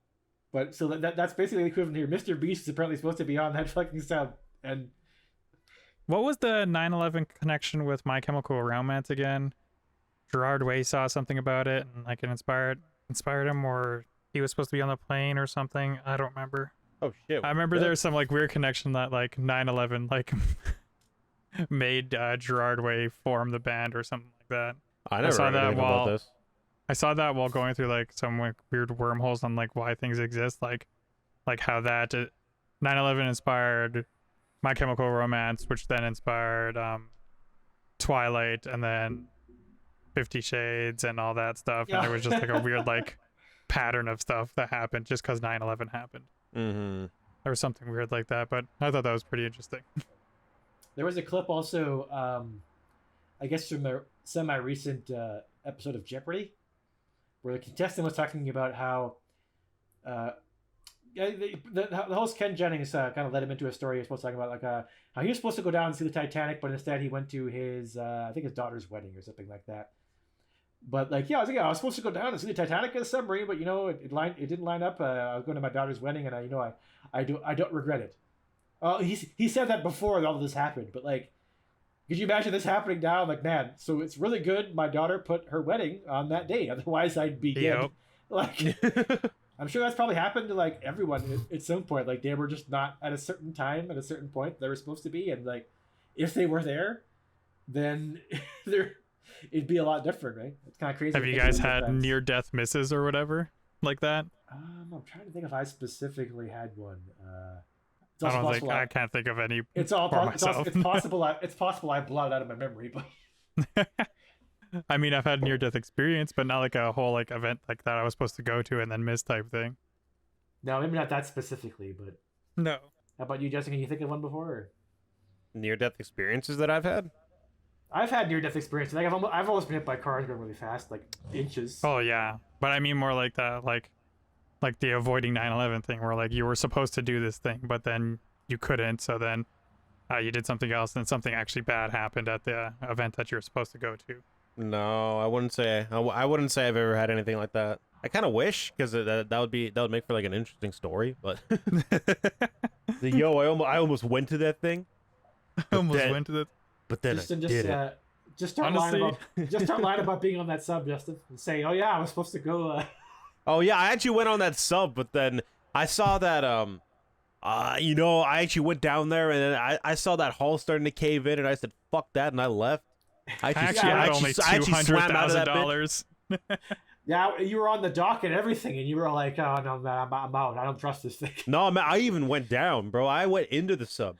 But so that's basically the equivalent here. Mr. Beast is apparently supposed to be on that fucking sub. And what was the 9/11 connection with My Chemical Romance again? Gerard Way saw something about it and like it inspired him, or he was supposed to be on the plane or something. I don't remember. Oh shit. I remember there was some like weird connection that like 9/11 like made Gerard Way form the band or something like that. I never saw heard that anything about this. I saw that while going through like some like weird wormholes on like why things exist, like how that 9/11 inspired My Chemical Romance, which then inspired Twilight, and then 50 Shades and all that stuff. Yeah. And it was just like a weird like pattern of stuff that happened just because 9/11 happened. Mm-hmm. There was something weird like that, but I thought that was pretty interesting. there was a clip also, I guess from a semi-recent episode of Jeopardy, where the contestant was talking about how the host Ken Jennings kind of led him into a story he was supposed to talk about, like how he was supposed to go down and see the Titanic, but instead he went to his I think his daughter's wedding or something like that. But like, yeah, I was supposed to go down and see the Titanic in a submarine, but it didn't line up. I was going to my daughter's wedding, and I don't regret it. He said that before all of this happened, but like, could you imagine this happening now? Like, man, so it's really good my daughter put her wedding on that day, otherwise I'd be dead. Yep. Like, I'm sure that's probably happened to like everyone at some point. Like, they were just not at a certain time at a certain point they were supposed to be, and like, if they were there, then it'd be a lot different, right? It's kind of crazy. Have you guys had near-death misses or whatever like that? I'm trying to think if I specifically had one. I can't think of any. It's possible. It's possible I blotted out of my memory, but I mean, I've had near-death experience, but not like a whole like event like that I was supposed to go to and then miss type thing. No, maybe not that specifically, but no. How about you, Justin? Can you think of one before? Or? Near-death experiences that I've had? I've had near-death experiences. Like I've always been hit by cars going really fast, like inches. Oh yeah, but I mean more like that, like the avoiding 9/11 thing, where like you were supposed to do this thing, but then you couldn't, so then you did something else, and something actually bad happened at the event that you were supposed to go to. No, I wouldn't say. I wouldn't say I've ever had anything like that. I kind of wish, because that would make for like an interesting story. But I almost went to that thing. Went to that. But then Justin, I did it. Just start lying about being on that sub, Justin, and say, "Oh yeah, I was supposed to go." Oh yeah, I actually went on that sub, but then I saw that I actually went down there, and then I saw that hull starting to cave in, and I said, "Fuck that," and I left. I had only $200,000. Yeah, you were on the dock and everything, and you were like, "Oh no, man, I'm out. I don't trust this thing." No, man, I even went down, bro. I went into the sub.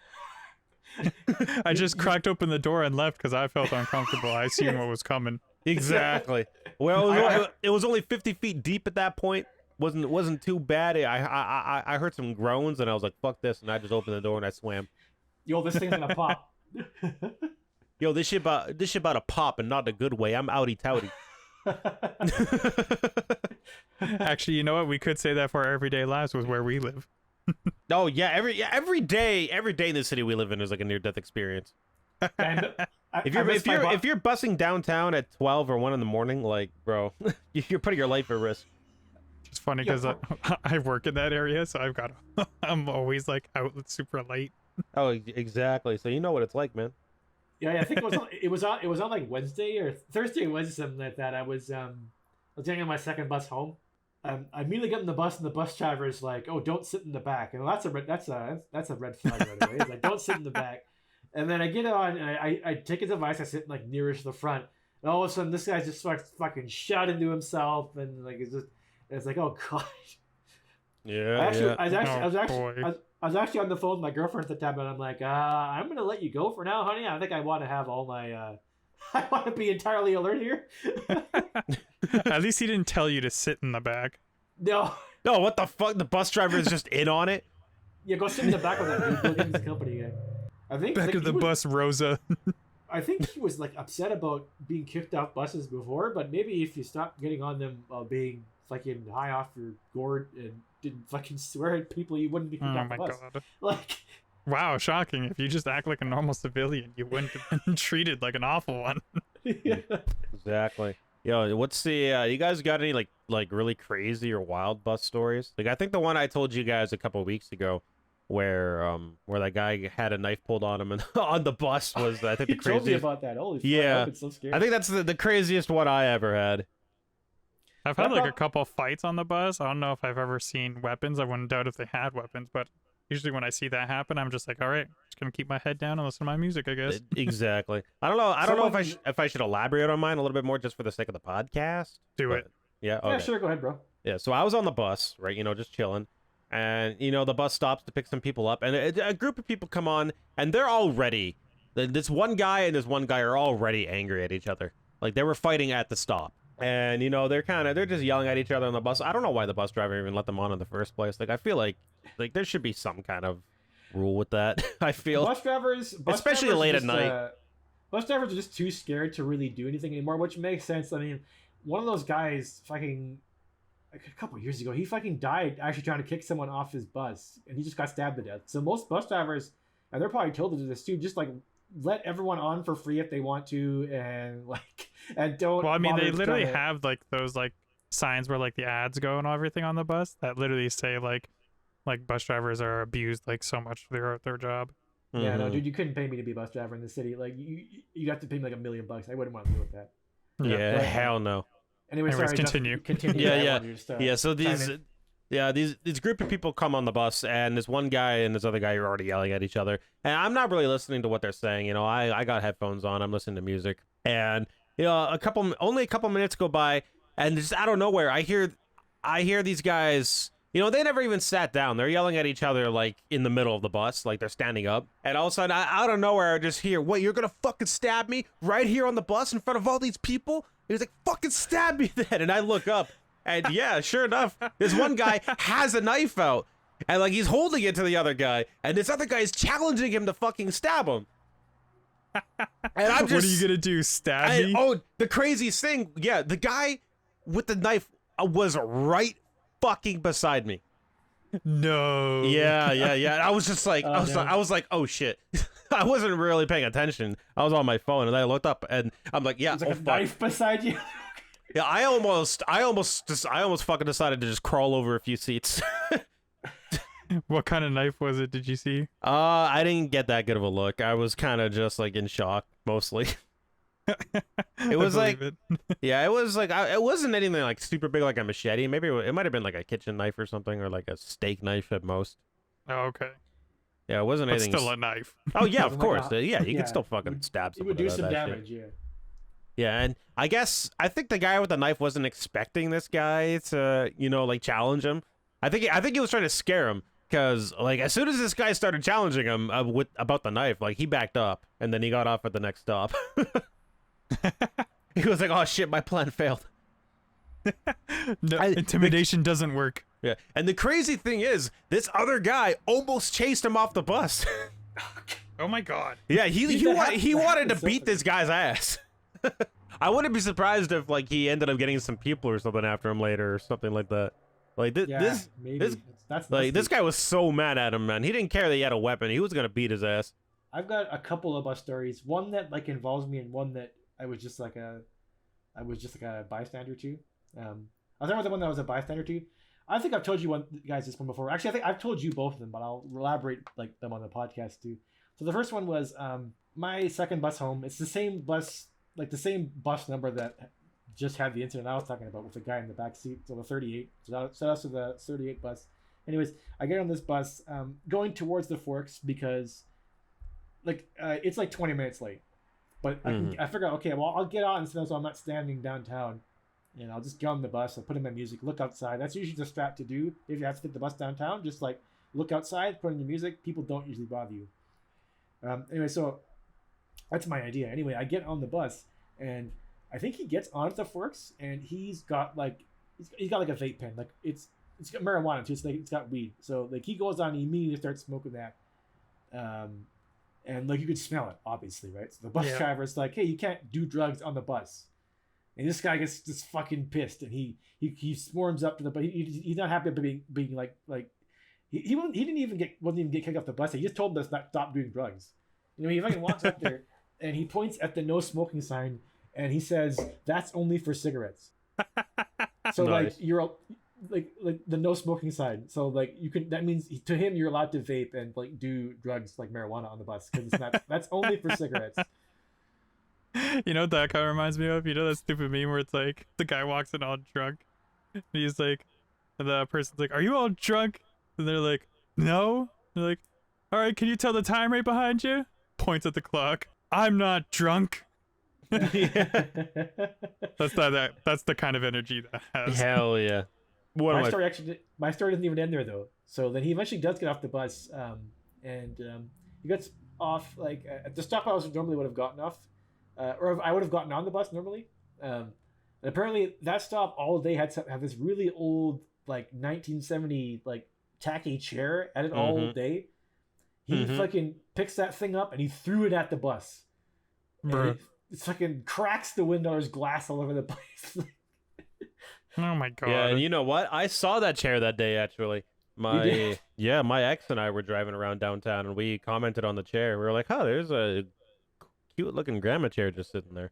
I just cracked open the door and left because I felt uncomfortable. I seen what was coming. Exactly. Well, it was only 50 feet deep at that point. Wasn't too bad. I heard some groans, and I was like, "Fuck this!" And I just opened the door and I swam. Yo, this thing's gonna pop. Yo, this shit about to pop, and not the good way. I'm outy touty. Actually, you know what? We could say that for our everyday lives with where we live. Oh yeah, every day in the city we live in is like a near-death experience. If you're busing downtown at 12 or 1 in the morning, like, bro, you're putting your life at risk. It's funny because I work in that area, so I'm always like out super late. Oh, exactly. So you know what it's like, man. Yeah, I think it was on like Wednesday or Thursday or Wednesday, something like that. I was getting on my second bus home. I immediately get in the bus, and the bus driver is like, "Oh, don't sit in the back." And that's a red flag right away. He's like, "Don't sit in the back." And then I get on, and I take his advice. I sit like nearest the front, and all of a sudden this guy just starts fucking shouting to himself, and like it's like, oh god. Yeah, I was actually on the phone with my girlfriend at the time, and I'm like, I'm gonna let you go for now, honey. I think I want to have all my, I want to be entirely alert here. At least he didn't tell you to sit in the back. No, what the fuck? The bus driver is just in on it. Yeah, go sit in the back of that dude. Go get his company. I think Back of the bus, Rosa. I think he was like upset about being kicked off buses before, but maybe if you stopped getting on them being fucking high off your gourd and didn't fucking swear at people, you wouldn't be kicked off the bus. God. Like, wow, shocking. If you just act like a normal civilian, you wouldn't have been treated like an awful one. yeah. Exactly. Yo, what's the you guys got any like really crazy or wild bus stories? Like I think the one I told you guys a couple weeks ago where that guy had a knife pulled on him and on the bus was I think the You told me craziest. about that. Holy Yeah. fuck, I'm so scared. I think that's the craziest one I ever had. I've had like a couple fights on the bus. I don't know if I've ever seen weapons. I wouldn't doubt if they had weapons, but usually when I see that happen, I'm just like, all right, just gonna keep my head down and listen to my music, I guess. Exactly. I don't know. I don't know if I should elaborate on mine a little bit more just for the sake of the podcast. Do but, it. Yeah. Okay. Yeah, sure. Go ahead, bro. Yeah. So I was on the bus, right? Just chilling, and the bus stops to pick some people up, and a group of people come on, and they're already this one guy and this one guy are already angry at each other. Like they were fighting at the stop. And they're just yelling at each other on the bus. I don't know why the bus driver even let them on in the first place. Like I feel like there should be some kind of rule with that. I feel bus drivers especially late at night. Bus drivers are just too scared to really do anything anymore, which makes sense. I mean, one of those guys fucking like a couple years ago, he fucking died actually trying to kick someone off his bus, and he just got stabbed to death. So most bus drivers, and they're probably told to do this too, just like let everyone on for free if they want to, and don't. Well, I mean, they bother literally trying to- have like those like signs where like the ads go and everything on the bus that literally say like bus drivers are abused like so much throughout their job. Yeah, no, Mhm. dude, you couldn't pay me to be a bus driver in the city. Like you have to pay me like $1 million. I wouldn't want to deal with that. Yeah, But, hell no. Anyway, Anyways, sorry. continue. Continue. Yeah, I yeah. wanted to just, Yeah, so chime these group of people come on the bus, and this one guy and this other guy are already yelling at each other, and I'm not really listening to what they're saying. I got headphones on, I'm listening to music, and only a couple minutes go by, and just out of nowhere, I hear these guys. They never even sat down. They're yelling at each other like in the middle of the bus, like they're standing up, and all of a sudden, out of nowhere, I just hear, "What? You're gonna fucking stab me right here on the bus in front of all these people?" He was like, "Fucking stab me then!" And I look up. And yeah, sure enough, this one guy has a knife out, and like he's holding it to the other guy, and this other guy is challenging him to fucking stab him. And I'm just, what are you gonna do? Stab me? oh, the craziest thing, yeah, the guy with the knife was right fucking beside me. No. Yeah. I was just like, I was like, oh shit. I wasn't really paying attention. I was on my phone, and I looked up, and I'm like, yeah, There's like oh, a fuck. knife beside you. Yeah, I almost fucking decided to just crawl over a few seats. What kind of knife was it? Did you see? I didn't get that good of a look. I was kind of just like in shock mostly. It was like, yeah, it was like, it wasn't anything like super big like a machete. Maybe it might have been like a kitchen knife or something, or like a steak knife at most. Oh, okay. Yeah, it wasn't But anything. still a knife. Oh yeah, of Like course. a- Yeah, you yeah, can still fucking it stab It someone. would do with some that shit. damage, yeah. Yeah, and I think the guy with the knife wasn't expecting this guy to, like challenge him. I think he was trying to scare him, because like as soon as this guy started challenging him about the knife, like he backed up, and then he got off at the next stop. He was like, "Oh shit, my plan failed." No, intimidation doesn't work. Yeah, and the crazy thing is, this other guy almost chased him off the bus. Oh my god. Yeah, Dude, he that wanted to happens so beat this guy's ass. I wouldn't be surprised if like he ended up getting some people or something after him later or something like that. Like Yeah, maybe. this That's like this the- guy was so mad at him, man. He didn't care that he had a weapon. He was gonna beat his ass. I've got a couple of bus stories. One that like involves me, and one that I was just like a bystander to. I'll start with the one that I was a bystander to. I think I've told you guys this one before. Actually, I think I've told you both of them, but I'll elaborate like them on the podcast too. So the first one was my second bus home. It's the same bus, like the same bus number that just had the incident I was talking about with the guy in the back seat. So the 38. So that's the 38 bus. Anyways, I get on this bus going towards the Forks because it's like 20 minutes late, but I figure, okay, well, I'll get on so I'm not standing downtown, and I'll just get on the bus. I'll put in my music, look outside. That's usually the strat to do if you have to take the bus downtown. Just like look outside, put in your music. People don't usually bother you. Anyway, so that's my idea. Anyway, I get on the bus, and I think he gets on at the Forks, and he's got like a vape pen, like it's got marijuana too. It's got weed. So like he goes on, and he immediately starts smoking that, and like you could smell it, obviously, right? So the bus driver's like, "Hey, you can't do drugs on the bus," and this guy gets just fucking pissed, and he swarms up to the, but he's not happy about being like he wasn't even get kicked off the bus. He just told him to stop doing drugs. He fucking walks up there, and he points at the no smoking sign, and he says, "That's only for cigarettes." So nice. Like you're like the no smoking sign. So like that means to him you're allowed to vape and like do drugs like marijuana on the bus because that's only for cigarettes. You know what that kind of reminds me of? You know that stupid meme where it's like the guy walks in all drunk, and he's like, and the person's like, "Are you all drunk?" And they're like, "No." They're like, "All right, can you tell the time right behind you?" Points at the clock. "I'm not drunk." That's the kind of energy that has. Hell yeah. My story doesn't even end there though. So then he eventually does get off the bus, and he gets off like at the stop I normally would have gotten off, or I would have gotten on the bus normally. And apparently that stop all day had this really old like 1970 like tacky chair at it all day. He fucking picks that thing up and he threw it at the bus. It fucking cracks the window. There's glass all over the place. Oh my god. Yeah, and you know what? I saw that chair that day actually. My ex and I were driving around downtown and we commented on the chair. We were like, "Oh, there's a cute looking grandma chair just sitting there."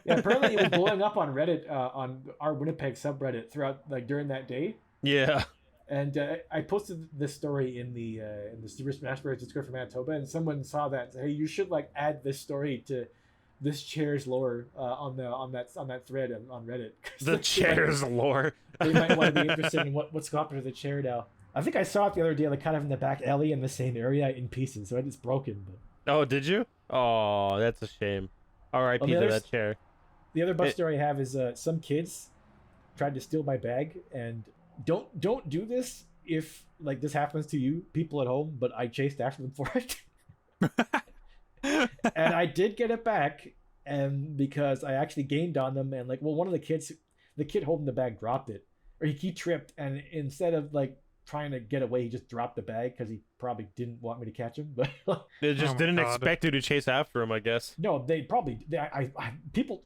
Yeah, apparently it was blowing up on Reddit, on our Winnipeg subreddit throughout like during that day. Yeah. And I posted this story in the Super Smash Bros. Discord for Manitoba, and someone saw that and said, "Hey, you should like add this story to this chair's lore on that thread on Reddit." The chair's lore. They might want to be interested in what's happened to the chair now. I think I saw it the other day, like kind of in the back alley in the same area in pieces, so it's broken. But... Oh, did you? Oh, that's a shame. R.I.P. to that chair. The other bus story I have is some kids tried to steal my bag, and don't do this if like this happens to you, people at home, but I chased after them for it. And I did get it back, and because I actually gained on them, and like, well, one of the kid holding the bag dropped it, or he tripped, and instead of like trying to get away, he just dropped the bag because he probably didn't want me to catch him. But they just didn't expect you to chase after him, I guess. No, they probably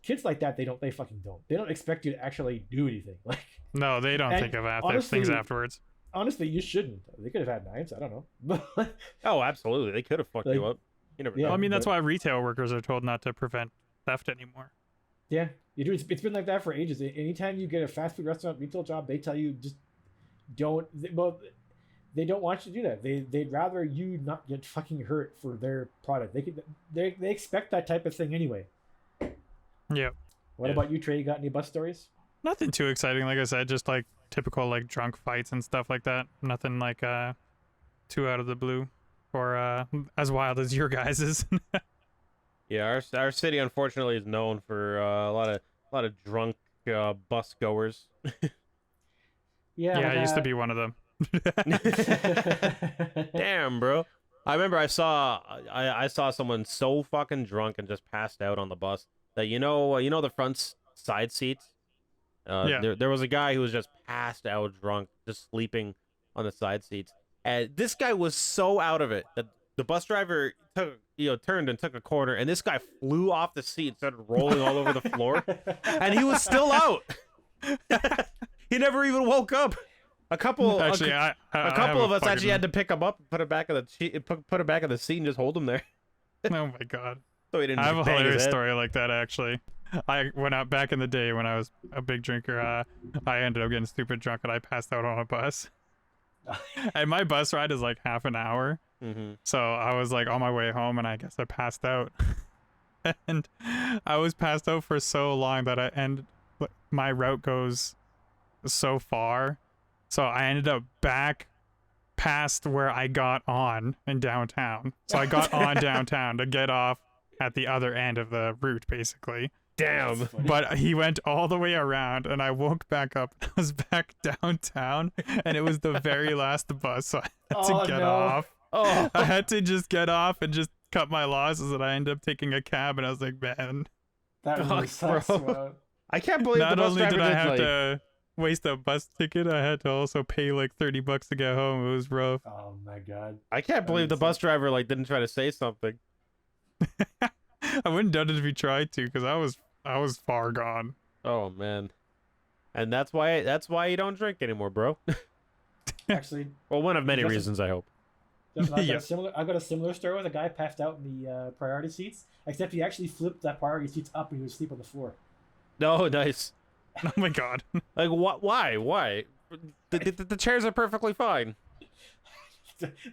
kids like that, they fucking don't. They don't expect you to actually do anything. Like no, they don't think of things afterwards. Honestly, you shouldn't. They could have had knives. I don't know. Oh, absolutely. They could have fucked you up. You never know. Well, I mean, that's why retail workers are told not to prevent theft anymore. Yeah, you do. It's been like that for ages. Anytime you get a fast food restaurant retail job, they tell you just don't. Well, they don't want you to do that. They'd rather you not get fucking hurt for their product. They expect that type of thing anyway. Yeah. What about you, Trey? You got any bus stories? Nothing too exciting. Like I said, just like typical like drunk fights and stuff like that. Nothing like too out of the blue or as wild as your guys's. Yeah, our city unfortunately is known for a lot of drunk bus goers. Yeah, I used to be one of them. Damn, bro. I remember I saw someone so fucking drunk and just passed out on the bus that you know the front side seats. There was a guy who was just passed out drunk, just sleeping on the side seats, and this guy was so out of it that the bus driver turned and took a corner, and this guy flew off the seat and started rolling all over the floor, and he was still out. He never even woke up. A couple of us actually had to pick him up and put it back in the seat and just hold him there. Oh my god. So he didn't I have a bang his hilarious head. story like that actually. I went out back in the day when I was a big drinker. I ended up getting stupid drunk and I passed out on a bus. And my bus ride is like half an hour. Mm-hmm. So I was like on my way home and I guess I passed out. And I was passed out for so long that my route goes so far. So I ended up back past where I got on in downtown. So I got on downtown to get off at the other end of the route, basically. Damn. But he went all the way around, and I woke back up. I was back downtown, and it was the very last bus, so I had to get off. Oh. I had to just get off and just cut my losses, and I ended up taking a cab, and I was like, man. That really sucks, bro. I can't believe Not the bus only driver did I have like... to waste a bus ticket, I had to also pay like $30 to get home. It was rough. Oh my god. I can't believe the bus driver like didn't try to say something. I wouldn't done it if he tried to, because I was far gone. Oh man. And that's why you don't drink anymore, bro. Actually, Well, one of many Justin- reasons, I hope. I got a similar story with a guy passed out in the priority seats, except he actually flipped that priority seats up and he was asleep on the floor. No, nice. Oh my god. Like what? Why? The chairs are perfectly fine.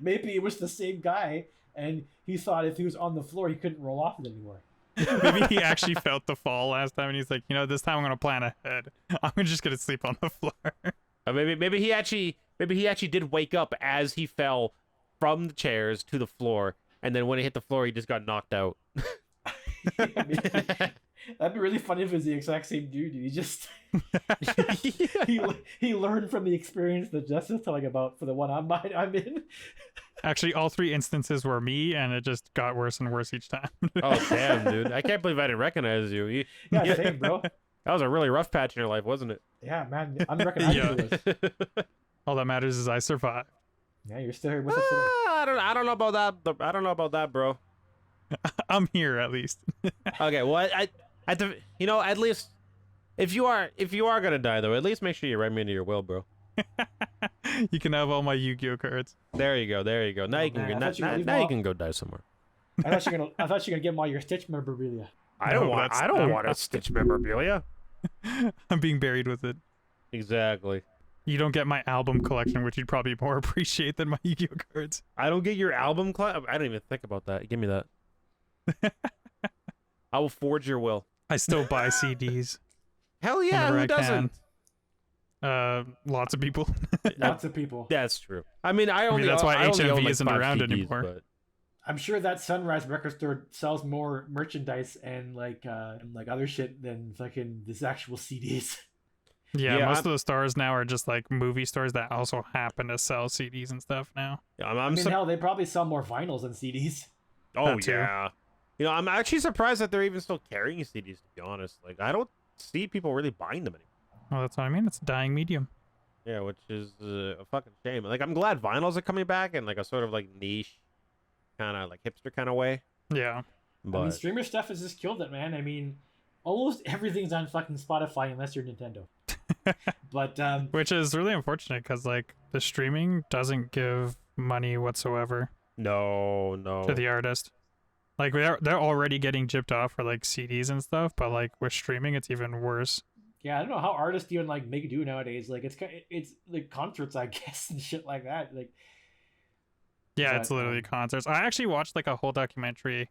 Maybe it was the same guy, and he thought if he was on the floor, he couldn't roll off it anymore. Maybe he actually felt the fall last time, and he's like, this time I'm gonna plan ahead. I'm just gonna sleep on the floor. Maybe he actually did wake up as he fell from the chairs to the floor, and then when he hit the floor, he just got knocked out. That'd be really funny if it was the exact same dude. He just he learned from the experience that Jess is telling about for the one I'm in. Actually, all 3 instances were me, and it just got worse and worse each time. Oh damn, dude! I can't believe I didn't recognize you. Yeah, same, bro. That was a really rough patch in your life, wasn't it? Yeah, man, I'm recognizing this. All that matters is I survived. Yeah, you're still here with us today. I don't know about that. I don't know about that, bro. I'm here at least. Okay, well, at least if you are gonna die though, at least make sure you write me into your will, bro. You can have all my Yu-Gi-Oh cards. There you go. Now you can man, go. Now you can go die somewhere. I thought you were gonna get him all your Stitch memorabilia. I don't want a Stitch memorabilia. I'm being buried with it. Exactly. You don't get my album collection, which you'd probably more appreciate than my Yu-Gi-Oh cards. I don't get your album I didn't even think about that. Give me that. I will forge your will. I still buy CDs. Hell yeah, whenever who I doesn't? can. Lots of people. Lots of people. That's true. I mean, that's why I only own, HMV like, isn't 5 around CDs, anymore. But... I'm sure that Sunrise record store sells more merchandise and like other shit than fucking this actual CDs. Yeah, most of the stores now are just like movie stores that also happen to sell CDs and stuff now. Yeah, I mean, hell, they probably sell more vinyls than CDs. Oh That too. yeah. I'm actually surprised that they're even still carrying CDs. To be honest, like I don't see people really buying them anymore. Well, that's what I mean. It's a dying medium. Yeah, which is a fucking shame. Like I'm glad vinyls are coming back in like a sort of like niche, kind of like hipster kind of way. Yeah. But I mean, streamer stuff has just killed it, man. I mean, almost everything's on fucking Spotify unless you're Nintendo. But which is really unfortunate because like the streaming doesn't give money whatsoever no. to the artist. Like they're already getting gypped off for like CDs and stuff, but like with streaming, it's even worse. yeah, I don't know how artists even like make do nowadays. Like it's like concerts, I guess, and shit like that. Like Yeah, it's literally concerts. I actually watched like a whole documentary.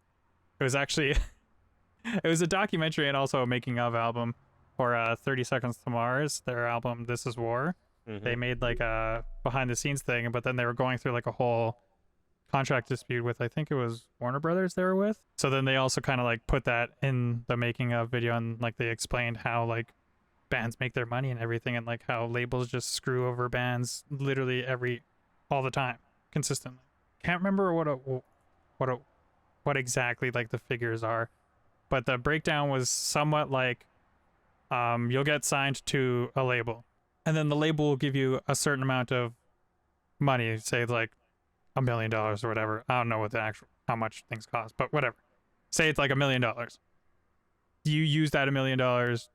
It was actually it was a documentary and also a making of album for 30 Seconds to Mars, their album This Is War. Mhm. They made like a behind the scenes thing, but then they were going through like a whole contract dispute with, I think it was Warner Brothers they were with. So then they also kind of like put that in the making of video, and like they explained how like bands make their money and everything, and like how labels just screw over bands literally all the time consistently. Can't remember what exactly like the figures are, but the breakdown was somewhat like you'll get signed to a label, and then the label will give you a certain amount of money, say like $1 million or whatever. I don't know what how much things cost, but whatever. Say it's like $1 million. You use that $1 million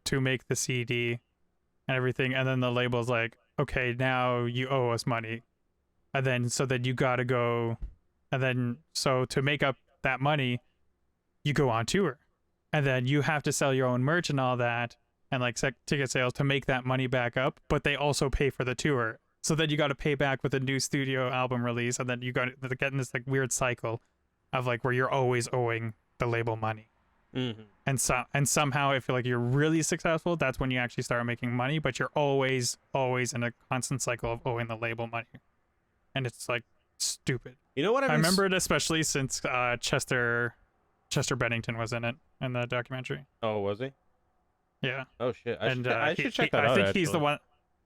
to make the CD and everything, and then the label's like, okay, now you owe us money, and then so then you gotta go, and then so to make up that money, you go on tour, and then you have to sell your own merch and all that, and like ticket sales to make that money back up, but they also pay for the tour. So then you got to pay back with a new studio album release, and then you got to get in this like weird cycle of like where you're always owing the label money. Mm-hmm. And somehow if you're like you're really successful, that's when you actually start making money, but you're always in a constant cycle of owing the label money. and it's like stupid. You know what I remember it especially since Chester Bennington was in it in the documentary. Oh, was he? Yeah. Oh shit! I should check that out. I think he's actually. the one.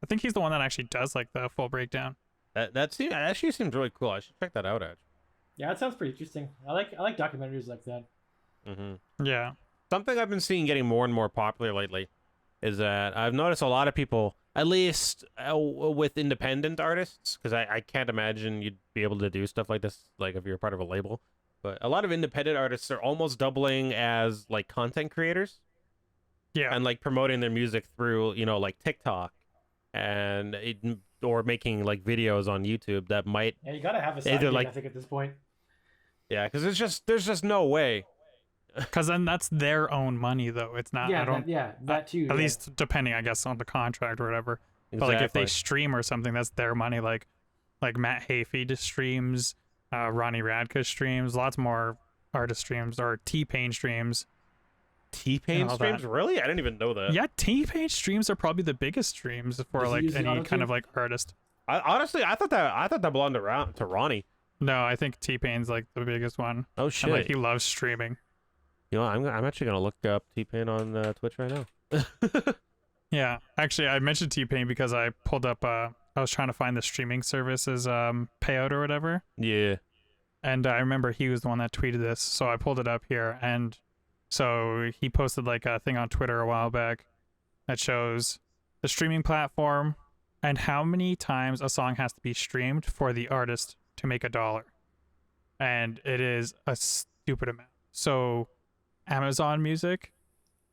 I think he's the one that actually does like the full breakdown. That actually seems really cool. I should check that out. Actually. Yeah, that sounds pretty interesting. I like documentaries like that. Mm-hmm. Yeah. Something I've been seeing getting more and more popular lately is that I've noticed a lot of people, at least with independent artists, because I can't imagine you'd be able to do stuff like this, like if you're part of a label. But a lot of independent artists are almost doubling as like content creators. Yeah. And like promoting their music through, like TikTok or making like videos on YouTube that might. Yeah, you gotta have a side either, gig, like- I think, at this point. Yeah, because there's just no way. Because then that's their own money, though. It's not. I don't. That too. At yeah. least depending, I guess, on the contract or whatever. But like if they stream or something, that's their money. Like Matt Hayfeed streams, Ronnie Radke streams, lots more artist streams, or T-Pain streams. T-Pain all streams, that. really? I didn't even know that. Yeah, T-Pain streams are probably the biggest streams for Does he like use the any kind auto-tune? of like artist. Honestly, I thought that belonged to Ronnie. No, I think T-Pain's like the biggest one. Oh shit! And like he loves streaming. I'm actually gonna look up T-Pain on Twitch right now. Yeah, actually, I mentioned T-Pain because I pulled up. I was trying to find the streaming services payout or whatever, Yeah. and I remember he was the one that tweeted this, so I pulled it up here, and so he posted like a thing on Twitter a while back that shows the streaming platform and how many times a song has to be streamed for the artist to make $1, and it is a stupid amount. So Amazon Music,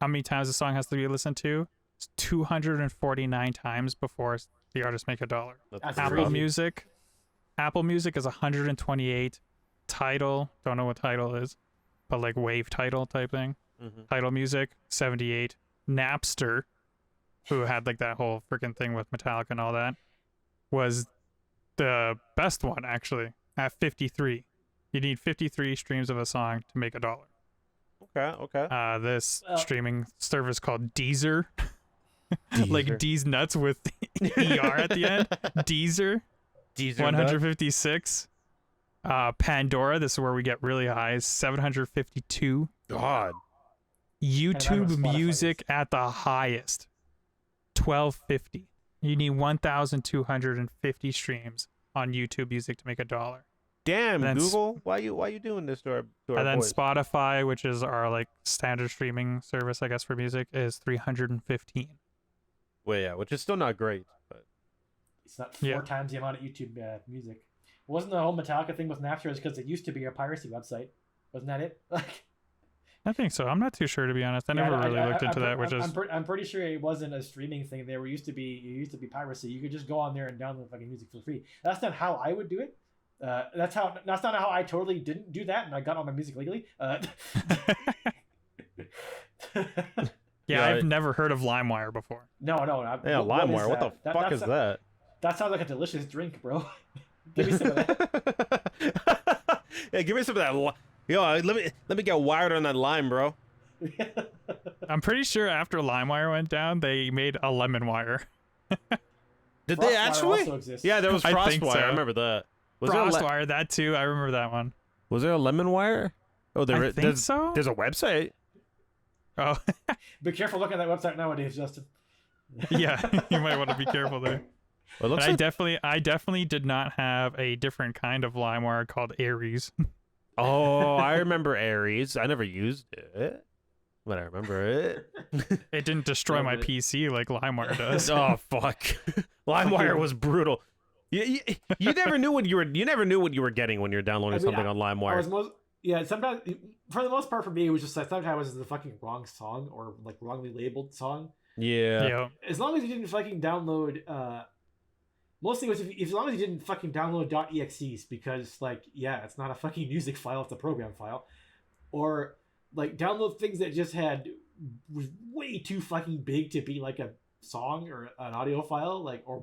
how many times a song has to be listened to? It's 249 times before the artist make $1. That's Apple crazy. Music is 128. Tidal, don't know what Tidal is, but like Wave Tidal type thing. Mm-hmm. Tidal Music 78. Napster, who had like that whole freaking thing with Metallica and all that, was the best one actually at 53. You need 53 streams of a song to make $1. Okay. This Well- streaming service called Deezer, like Deezer. D's nuts with ER at the end. Deezer, Deezer 156. Pandora, this is where we get really high, 752. God. YouTube Spotify Music at the highest, 1250. You need 1,250 streams on YouTube Music to make $1. Damn, And then Google, why you doing this to our And then boys? Spotify, which is our like standard streaming service, I guess, for music, is 315. Well, yeah, which is still not great, but It's not Yeah. 4 times the amount of YouTube music. Wasn't the whole Metallica thing with Napster because it used to be a piracy website? Wasn't that it? Like, I think so. I'm not too sure, to be honest. I never really looked into that, which is I'm pretty sure it wasn't a streaming thing. There used to be piracy. You could just go on there and download fucking music for free. That's not how I would do it. That's not how I totally didn't do that, and I got all my music legally. yeah, Yeah, I've never heard of LimeWire before. No. yeah, LimeWire, what the fuck is that? That sounds like a delicious drink, bro. Give me some of that. Yeah, give me some of that. Yo, let me get wired on that lime, bro. I'm pretty sure after LimeWire went down, they made a LemonWire. Did Frostwire they actually? also exists. Yeah, there was I think Frostwire. so. I remember that. Was there, Frostwire, that too. I remember that one. was there a lemon wire? Oh, I think so. There's a website. Oh, Be careful looking at that website nowadays, Justin. yeah. You might want to be careful there. Well, it looks But like, I definitely did not have a different kind of LimeWire called Aries. oh, I remember Aries. I never used it, but I remember it. It didn't destroy my Love it. PC like LimeWire does. Oh fuck, LimeWire was brutal. You never knew what you were getting when you're downloading something on LimeWire. Sometimes for the most part for me it was just like sometimes it was the fucking wrong song or like wrongly labeled song. Yeah. Yeah. As long as you didn't fucking download mostly it was if as long as you didn't fucking download .exes because like yeah, it's not a fucking music file, it's a program file. Or like download things that just was way too fucking big to be like a song or an audio file, like or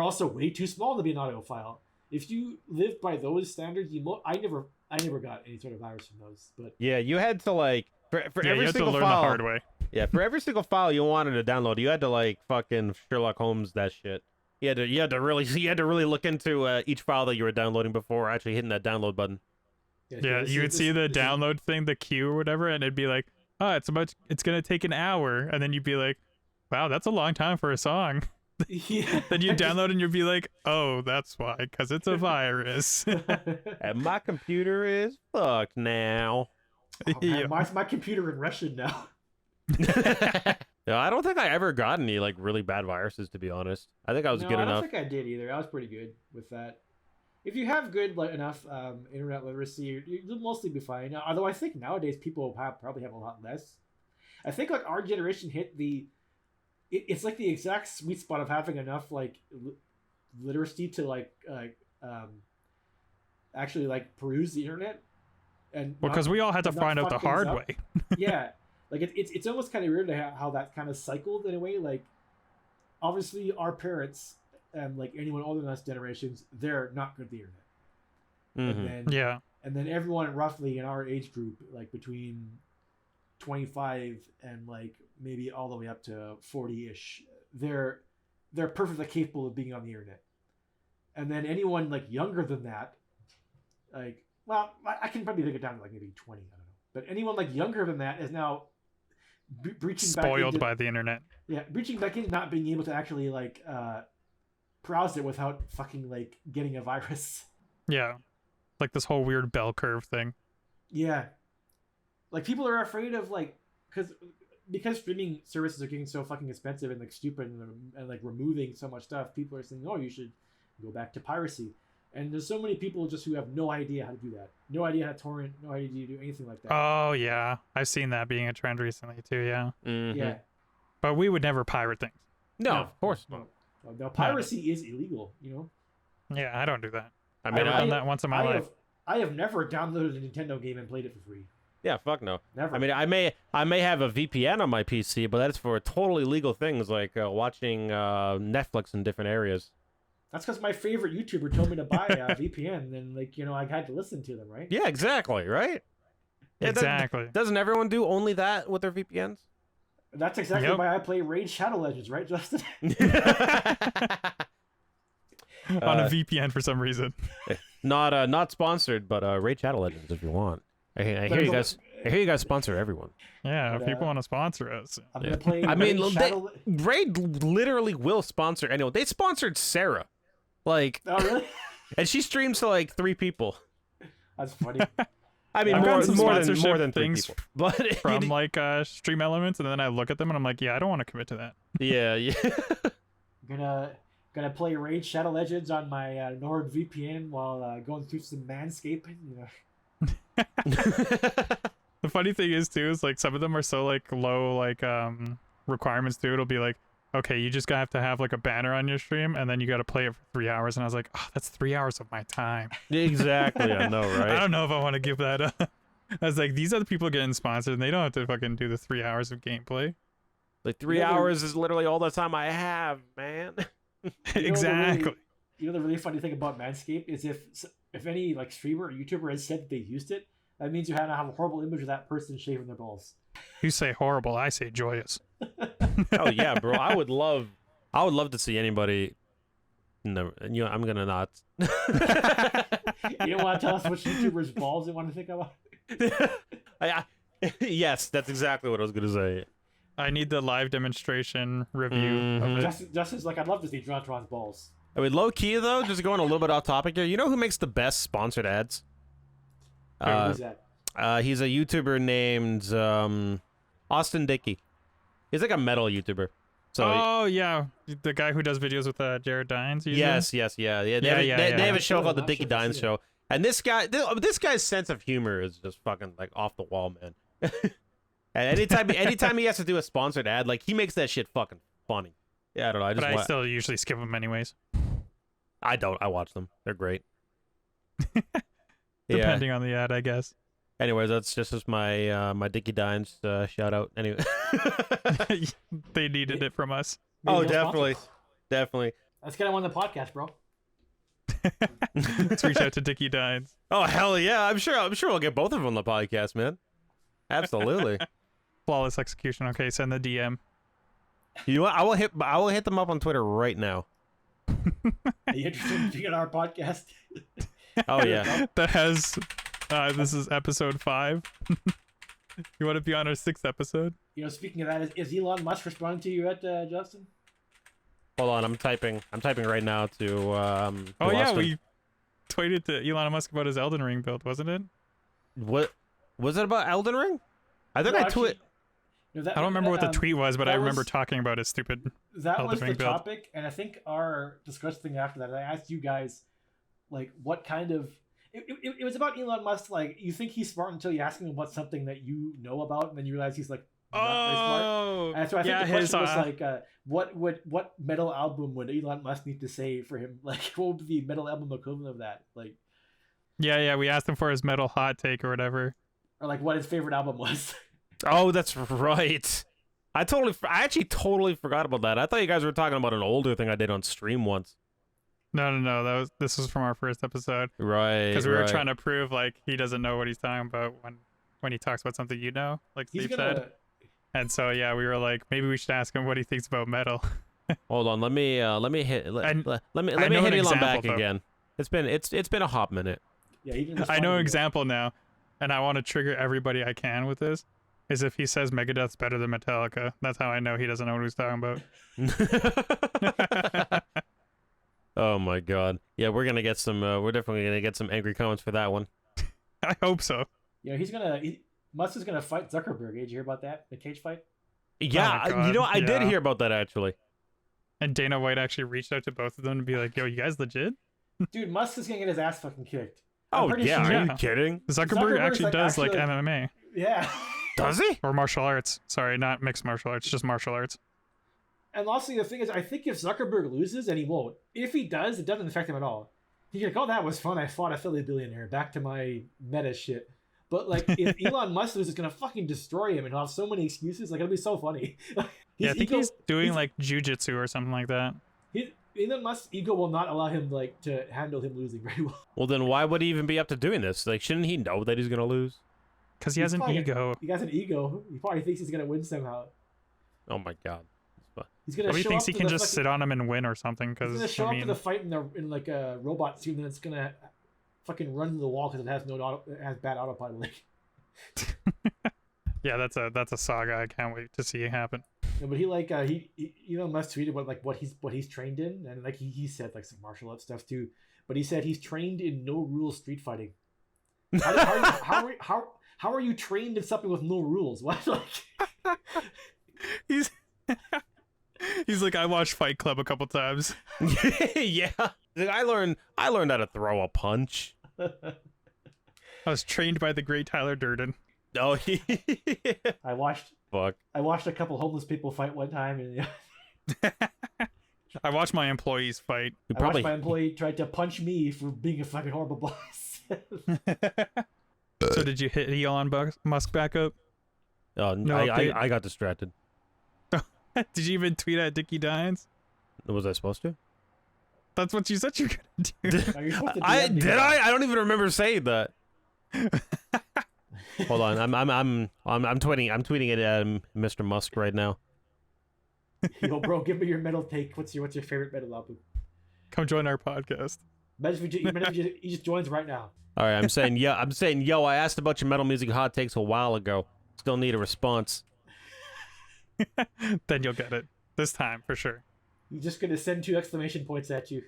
also way too small to be an audio file. If you live by those standards, I never got any sort of virus from those. But Yeah, you had to like for Yeah, every you had to single learn file. the hard way. Yeah, for every single file you wanted to download, you had to like fucking Sherlock Holmes that shit. You had to really look into each file that you were downloading before actually hitting that download button. Yeah, you would see the download thing, the queue or whatever, and it'd be like, oh, it's gonna take an hour, and then you'd be like, wow, that's a long time for a song. Yeah. Then you download and you'd be like, oh, that's why, because it's a virus. And my computer is fucked now. Oh, man, my computer in Russian now. No, I don't think I ever got any like really bad viruses, to be honest. I think I was good enough. I don't think I did either. I was pretty good with that. If you have good enough internet literacy, you'll mostly be fine. Although I think nowadays people probably have a lot less. I think like our generation hit it's like the exact sweet spot of having enough like literacy to actually like peruse the internet. And well, because we all had to find out the hard way. Yeah, like it's almost kind of weird how that kind of cycled in a way. Like obviously our parents and like anyone older than us generations, they're not good at the internet. Mm-hmm. And then everyone roughly in our age group, like between 25 and like maybe all the way up to 40-ish, they're perfectly capable of being on the internet. And then anyone like younger than that, like, well, I can probably take it down to like maybe 20, I don't know. But anyone like younger than that is now breaching spoiled by the internet. Yeah, breaching back in, not being able to actually like browse it without fucking like getting a virus. Yeah, like this whole weird bell curve thing. Yeah, like people are afraid of like because streaming services are getting so fucking expensive and like stupid and like removing so much stuff. People are saying, oh, you should go back to piracy. And there's so many people just who have no idea how to do that. No idea how to torrent, no idea to do anything like that. Oh, yeah. I've seen that being a trend recently, too, yeah. Mm-hmm. Yeah. But we would never pirate things. No, of course not. No, piracy is illegal, you know? Yeah, I don't do that. I mean, I've done that once in my life. I have never downloaded a Nintendo game and played it for free. Yeah, fuck no. Never. I mean, I may have a VPN on my PC, but that's for totally legal things like watching Netflix in different areas. That's because my favorite YouTuber told me to buy a VPN, and like, you know, I had to listen to them, right? Yeah, exactly, right? Yeah, Exactly. Doesn't everyone do only that with their VPNs? That's exactly why I play Raid Shadow Legends, right, Justin? On a VPN for some reason. Not sponsored, but Raid Shadow Legends if you want. I hear you guys sponsor everyone. Yeah, if people want to sponsor us. I'm gonna play. I mean, Shadow... Raid literally will sponsor anyone. They sponsored Sarah, like. Oh really? And she streams to like 3 people. That's funny. I mean, more than 3 things people. But from like Stream Elements, and then I look at them and I'm like, yeah, I don't want to commit to that. Yeah. Gonna play Raid Shadow Legends on my NordVPN while going through some manscaping. You know. The funny thing is too is like some of them are so like low like requirements too. It'll be like, okay, you just gotta have to have like a banner on your stream, and then you gotta play it for 3 hours. And I was like, oh, that's 3 hours of my time. Exactly, I know, right? I don't know if I want to give that up. I was like, these are the people getting sponsored, and they don't have to fucking do the 3 hours of gameplay. Like 3 hours is literally all the time I have, man. Exactly. The really funny thing about Manscaped is if any like streamer or YouTuber has said that they used it, that means you have to have a horrible image of that person shaving their balls. You say horrible, I say joyous. Oh yeah, bro. I would love to see anybody. No, you know, I'm gonna not. You don't want to tell us which YouTuber's balls you want to think about? Yes, that's exactly what I was gonna say. I need the live demonstration review of it. Justin's like, I'd love to see Jontron's balls. I mean, low key though, just going a little bit off topic here. You know who makes the best sponsored ads? Who's that? He's a YouTuber named Austin Dickey. He's like a metal YouTuber. So yeah, the guy who does videos with Jared Dines. Usually? Yes, yeah. They have a show called the Dickey Dines Show, and this guy's sense of humor is just fucking like off the wall, man. And anytime he has to do a sponsored ad, like he makes that shit fucking funny. Yeah, I don't know. I still usually skip them anyways. I don't. I watch them. They're great. Depending on the ad, I guess. Anyways, that's just my my Dickey Dines shout out. Anyway, they needed it from us. Oh, definitely. Let's get him on the podcast, bro. Let's reach out to Dickey Dines. Oh hell yeah! I'm sure we'll get both of them on the podcast, man. Absolutely. Flawless execution. Okay, send the DM. You know what? I will hit them up on Twitter right now. Are you interested in being on our podcast? Oh yeah. That has this is episode 5. You want to be on our 6th episode? Speaking of that, is Elon Musk responding to you yet, Justin? Hold on, I'm typing right now to Oh yeah, Austin. we tweeted to Elon Musk about his Elden Ring build, wasn't it? What was it about Elden Ring? I think No, I actually, tweet. no, I don't remember what the tweet was, but I that remember was- talking about his stupid. That Elden was the Ring build. topic, and I think our discussion thing after that, I asked you guys, like, what kind of... It was about Elon Musk, like, you think he's smart until you ask him about something that you know about, and then you realize he's, like, not very smart. Oh, And so I think yeah, the question his, was, like, what metal album would Elon Musk need to say for him? Like, what would be the metal album equivalent of that? Like, yeah, we asked him for his metal hot take or whatever. or, like, what his favorite album was. Oh, that's right. I actually totally forgot about that. I thought you guys were talking about an older thing I did on stream once. No, this was from our first episode. Right. Because we were right. trying to prove like he doesn't know what he's talking about when he talks about something you know, like He's Steve gonna... said. And so yeah, we were like, maybe we should ask him what he thinks about metal. Hold on, let me hit And let me I know hit an Elon back example, though. again. It's been a hot minute. Yeah, he didn't I respond know to an me. example now, and I want to trigger everybody I can with this. Is if he says Megadeth's better than Metallica. That's how I know he doesn't know what he's talking about. Oh my god. Yeah, we're definitely gonna get some angry comments for that one. I hope so. Musk is gonna fight Zuckerberg. Did you hear about that? The cage fight? Yeah, Oh my God, I did yeah. hear about that actually. And Dana White actually reached out to both of them to be like, yo, you guys legit? Dude, Musk is gonna get his ass fucking kicked. Oh pretty yeah, sure- are you Yeah. kidding? Zuckerberg Zuckerberg's, actually like, does like actually- MMA. Yeah. Does he? Or martial arts. Sorry, not mixed martial arts, just martial arts. And also, the thing is, I think if Zuckerberg loses, and he won't, if he does, it doesn't affect him at all. He's like, oh, that was fun. I fought a Philly billionaire. Back to my meta shit. But, like, if Elon Musk loses, it's going to fucking destroy him and he'll have so many excuses. Like, it'll be so funny. Yeah, I think he's doing he's- like jujitsu or something like that. Elon Musk's ego will not allow him, like, to handle him losing very well. Well, then why would he even be up to doing this? Like, shouldn't he know that he's gonna lose? Because he He's has an probably- ego. He has an ego. He probably thinks he's going to win somehow. Oh my god. He's going to Probably show thinks up he to can the just fucking- sit on him and win or something. He's gonna Because show I up mean, to the fight in like a robot suit, and then it's gonna fucking run to the wall because it has it has bad autopilot. yeah, that's a saga. I can't wait to see it happen. Yeah, but he Elon Musk tweeted what he's trained in, and like he said like some martial arts stuff too. But he said he's trained in no rules street fighting. How are you trained in something with no rules? What like? He's he's like, I watched Fight Club a couple times. Yeah. I learned how to throw a punch. I was trained by the great Tyler Durden. Oh, I watched fuck. a couple homeless people fight one time, and I watched my employees fight. You I watched my employee try to punch me for being a fucking horrible boss. So did you hit Elon Musk back up? Oh, No update? I got distracted. Did you even tweet at Dickie Dines? Was I supposed to? That's what you said you were gonna do. Are you supposed to I DM me did. that? I don't even remember saying that. Hold on. I'm tweeting it at Mr. Musk right now. Yo, bro, give me your metal take. What's your favorite metal album? Come join our podcast. Imagine if he just joins right now. All right. I'm saying yo. I asked about your metal music hot takes a while ago. Still need a response. Then you'll get it this time for sure. He's just gonna send 2 exclamation points at you.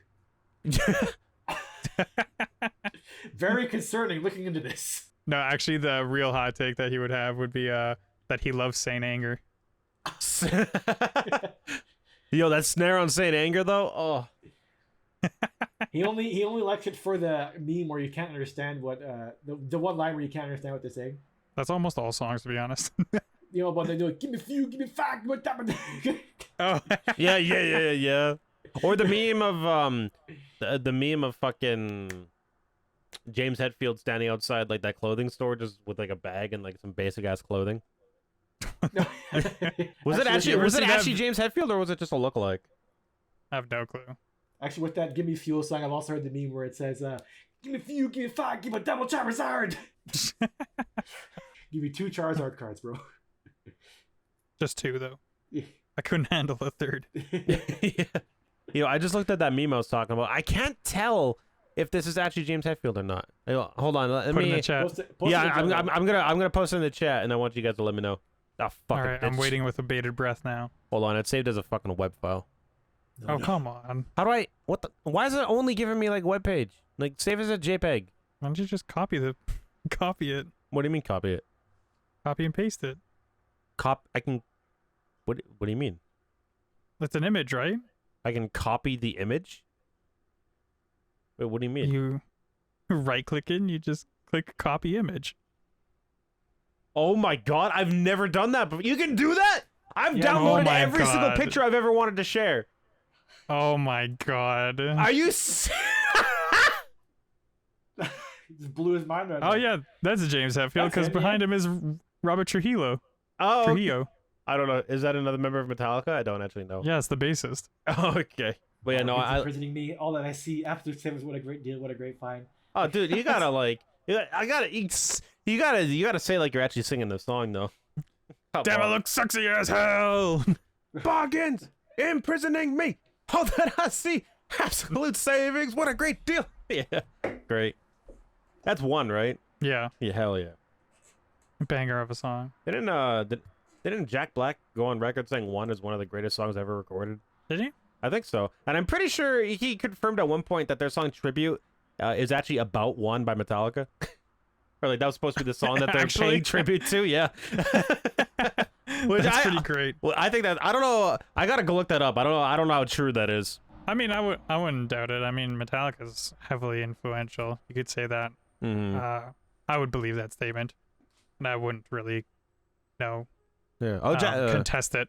Very concerning looking into this. No, actually, the real hot take that he would have would be that he loves Saint Anger. Yo, that snare on Saint Anger though. Oh. He only likes it for the meme where you can't understand what the one line where you can't understand what they're saying. That's almost all songs, to be honest. You know, but they do it, give me few, give me five, give me that. Oh, Yeah. Or the meme of the meme of fucking James Hetfield standing outside like that clothing store just with like a bag and like some basic ass clothing. No. Was it you ever seen that- James Hetfield or was it just a lookalike? I have no clue. Actually, with that "Give Me Fuel" song, I've also heard the meme where it says, "Give me few, give me five, give me double Charizard." Give me 2 Charizard cards, bro. Just 2 though. Yeah. I couldn't handle a third. Yeah. I just looked at that meme I was talking about. I can't tell if this is actually James Hetfield or not. Hold on, let Put it in me. the chat. Post it Yeah, in the I'm gonna post it in the chat, and I want you guys to let me know. Oh fuck All it. right, I'm waiting with a bated breath now. Hold on, it's saved as a fucking web file. Oh, come on. How do I? What the? Why is it only giving me like web page? Like save as a JPEG. Why don't you just copy it? What do you mean copy it? Copy and paste it. I can. What do you mean? That's an image, right? I can copy the image? Wait, what do you mean? You right click it and you just click copy image. Oh my god, I've never done that before. You can do that? I've Yeah. downloaded Oh my every single God. picture I've ever wanted to share. Oh my god. Are you He just blew his mind right now. Oh yeah, that's James Hetfield That's because it, behind him is Robert Trujillo. Oh, Trujillo. I don't know. Is that another member of Metallica? I don't actually know. Yeah, it's the bassist. Oh, okay. But yeah, no, He's I. imprisoning me. All that I see after Simmons. What a great deal. What a great find. Oh, dude, you gotta like. I gotta. You gotta say like you're actually singing the song though. Come Damn, I on. look sexy as hell. Bargains imprisoning me. All that I see. Absolute savings. What a great deal. Yeah. Great. That's one, right? Yeah, Yeah. Hell yeah. banger of a song. Didn't Jack Black go on record saying "One" is one of the greatest songs ever recorded? Did he? I think so, and I'm pretty sure he confirmed at one point that their song "Tribute" is actually about "One" by Metallica. Or like that was supposed to be the song that they're Actually? paying tribute to. Yeah. Which That's pretty great. Well, I think that I don't know. I gotta go look that up. I don't know how true that is. I mean, I wouldn't doubt it. I mean, Metallica's heavily influential. You could say that. Mm-hmm. I would believe that statement, and I wouldn't really know Yeah. Oh, contest it.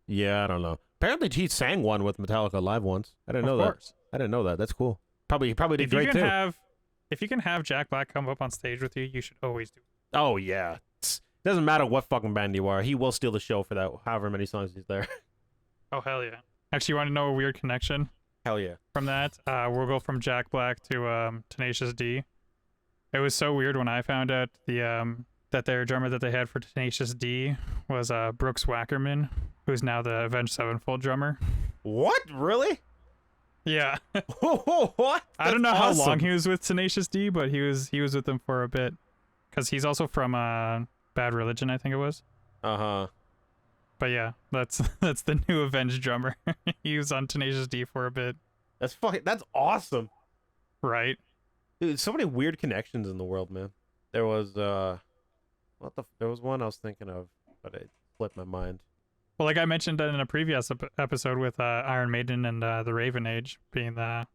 yeah. I don't know. Apparently, he sang one with Metallica live once. I didn't know Of that. course. I didn't know that. That's cool. He probably did If you great can too. if you can have Jack Black come up on stage with you, you should always do it. Oh yeah. Doesn't matter what fucking band you are. He will steal the show for that. However many songs he's there. Oh hell yeah! Actually, you want to know a weird connection Hell yeah. from that? We'll go from Jack Black to Tenacious D. It was so weird when I found out that their drummer that they had for Tenacious D was Brooks Wackerman, who's now the Avenged Sevenfold drummer. What? Really? Yeah. What? I don't know That's how awesome. long he was with Tenacious D, but he was with them for a bit, because he's also from Bad Religion, I think it was. Uh-huh. But yeah, that's the new Avenged drummer. He was on Tenacious D for a bit, That's awesome. right? Dude, so many weird connections in the world, man. There was there was one I was thinking of, but it slipped my mind. Well, like I mentioned in a previous episode with Iron Maiden and the Raven Age being the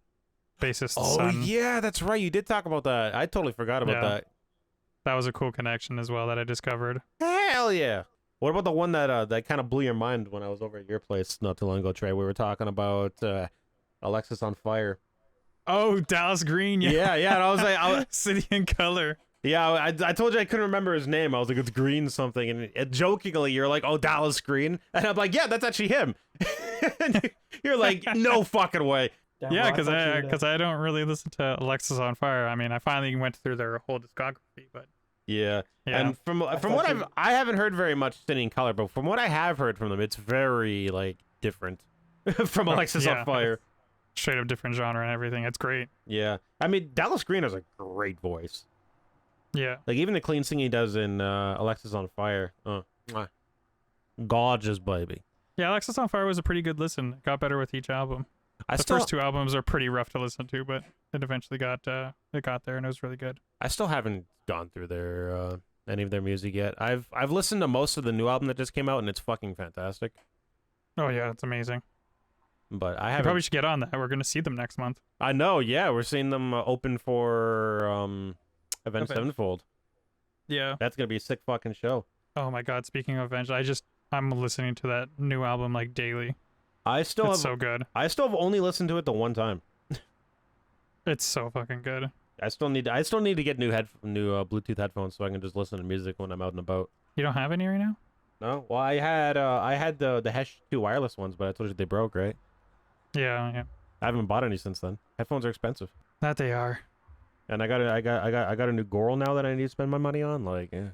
bassist's Oh son. yeah, that's right. You did talk about that. I totally forgot about Yeah. that. That was a cool connection as well that I discovered. Hell yeah. What about the one that kind of blew your mind when I was over at your place not too long ago, Trey? We were talking about Alexis on Fire. Oh, Dallas Green, yeah. Yeah, yeah. And I was like, City in Color. yeah, I told you I couldn't remember his name. I was like, it's Green something. And jokingly, you're like, oh, Dallas Green. And I'm like, yeah, that's actually him. And you're like, no fucking way. Damn, Yeah, well, because thought you were I don't really listen to Alexis on Fire. I mean, I finally went through their whole discography, but Yeah. yeah. And from thought what you- I haven't heard very much City in Color, but from what I have heard from them, it's very like different from Alexis yeah. on Fire. Straight up different genre and everything. It's great. Yeah. I mean, Dallas Green has a great voice. Yeah. Like even the clean singing he does in Alexis on Fire. Mwah. Gorgeous baby. Yeah, Alexis on Fire was a pretty good listen. It got better with each album. I The still first two albums are pretty rough to listen to, but it eventually got there and it was really good. I still haven't gone through their any of their music yet. I've listened to most of the new album that just came out and it's fucking fantastic. Oh yeah, it's amazing. But I You haven't probably should get on that. We're gonna see them next month. I know, yeah, we're seeing them open for Avenged Avenged. Sevenfold. Yeah. That's gonna be a sick fucking show. Oh my god, speaking of Avenged, I'm listening to that new album like daily. I still It's have so good. I still have only listened to it the one time. It's so fucking good. I still need to get new Bluetooth headphones so I can just listen to music when I'm out and about. You don't have any right now? No, well I had the Hesh 2 wireless ones, but I told you they broke, right? Yeah. I haven't bought any since then. Headphones are expensive, That they are. and I got a new Goral now that I need to spend my money on. Like, yeah.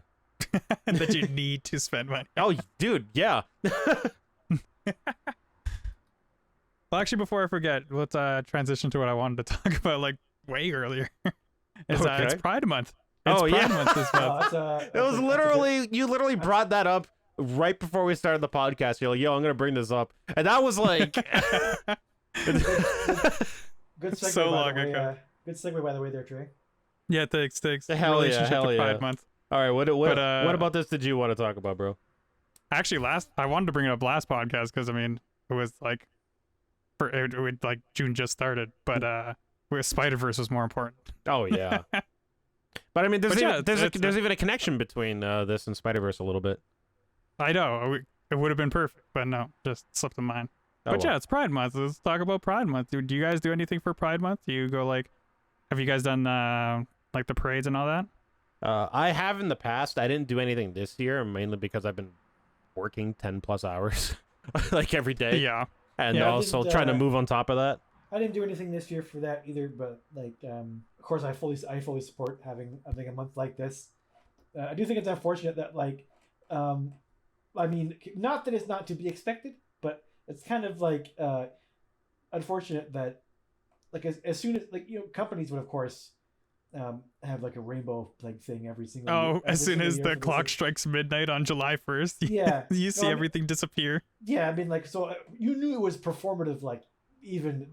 That you need to spend money. Oh, dude, yeah. Well, actually, before I forget, let's transition to what I wanted to talk about like way earlier. It's Okay. Pride Month. It's Oh, Pride yeah. Month this month. It was literally you literally brought that up right before we started the podcast. You're like, "Yo, I'm gonna bring this up," and that was like, Good segue, So by long the way. ago. Good segue, by the way, there, Trey. Yeah, thanks. Hell yeah, Relationship hell to Pride yeah. Month. all right, what But, about this? Did you want to talk about, bro? Actually, I wanted to bring it up last podcast because I mean it was like like June just started, but where Spider-Verse was more important. Oh yeah, but I mean, there's But yeah, even, there's it's- there's even a connection between this and Spider-Verse a little bit. I know it would have been perfect, but no, just slipped in mind. Oh, But well. yeah, it's Pride Month. Let's talk about Pride Month. Do you guys do anything for Pride Month? Do you go like, have you guys done like the parades and all that? I have in the past. I didn't do anything this year, mainly because I've been working 10+ hours, like every day, Yeah. and Yeah. I also didn't, trying to move on top of that. I didn't do anything this year for that either, but like, of course, I fully support having a month like this. I do think it's unfortunate that like, I mean, not that it's not to be expected, but it's kind of like unfortunate that like as soon as like companies would of course have like a rainbow like thing every single year, Oh, as every soon single as year the for this clock thing. strikes midnight on July 1st, Yeah. you see No, I mean- everything disappear. Yeah, I mean, like, so you knew it was performative, like, even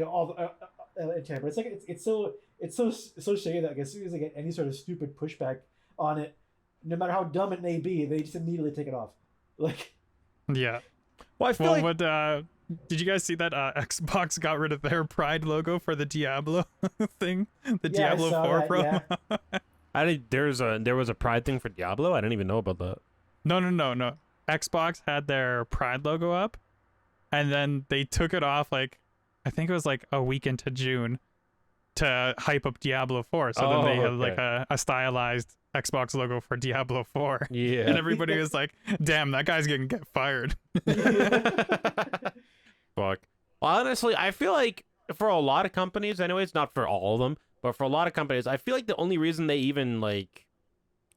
all the but it's like it's so shady that like, as soon as they get any sort of stupid pushback on it, no matter how dumb it may be, they just immediately take it off. Like, Yeah. Well, I feel Well, like what did you guys see that Xbox got rid of their Pride logo for the Diablo thing? The yeah, I Diablo saw 4 that, Pro? yeah. there was a Pride thing for Diablo. I didn't even know about that. No. Xbox had their Pride logo up, and then they took it off like I think it was like a week into June to hype up Diablo 4. So then they had like a stylized Xbox logo for Diablo 4. Yeah. And everybody was like, damn, that guy's gonna get fired. Fuck. Honestly, I feel like for a lot of companies, anyways, not for all of them, but for a lot of companies, I feel like the only reason they even like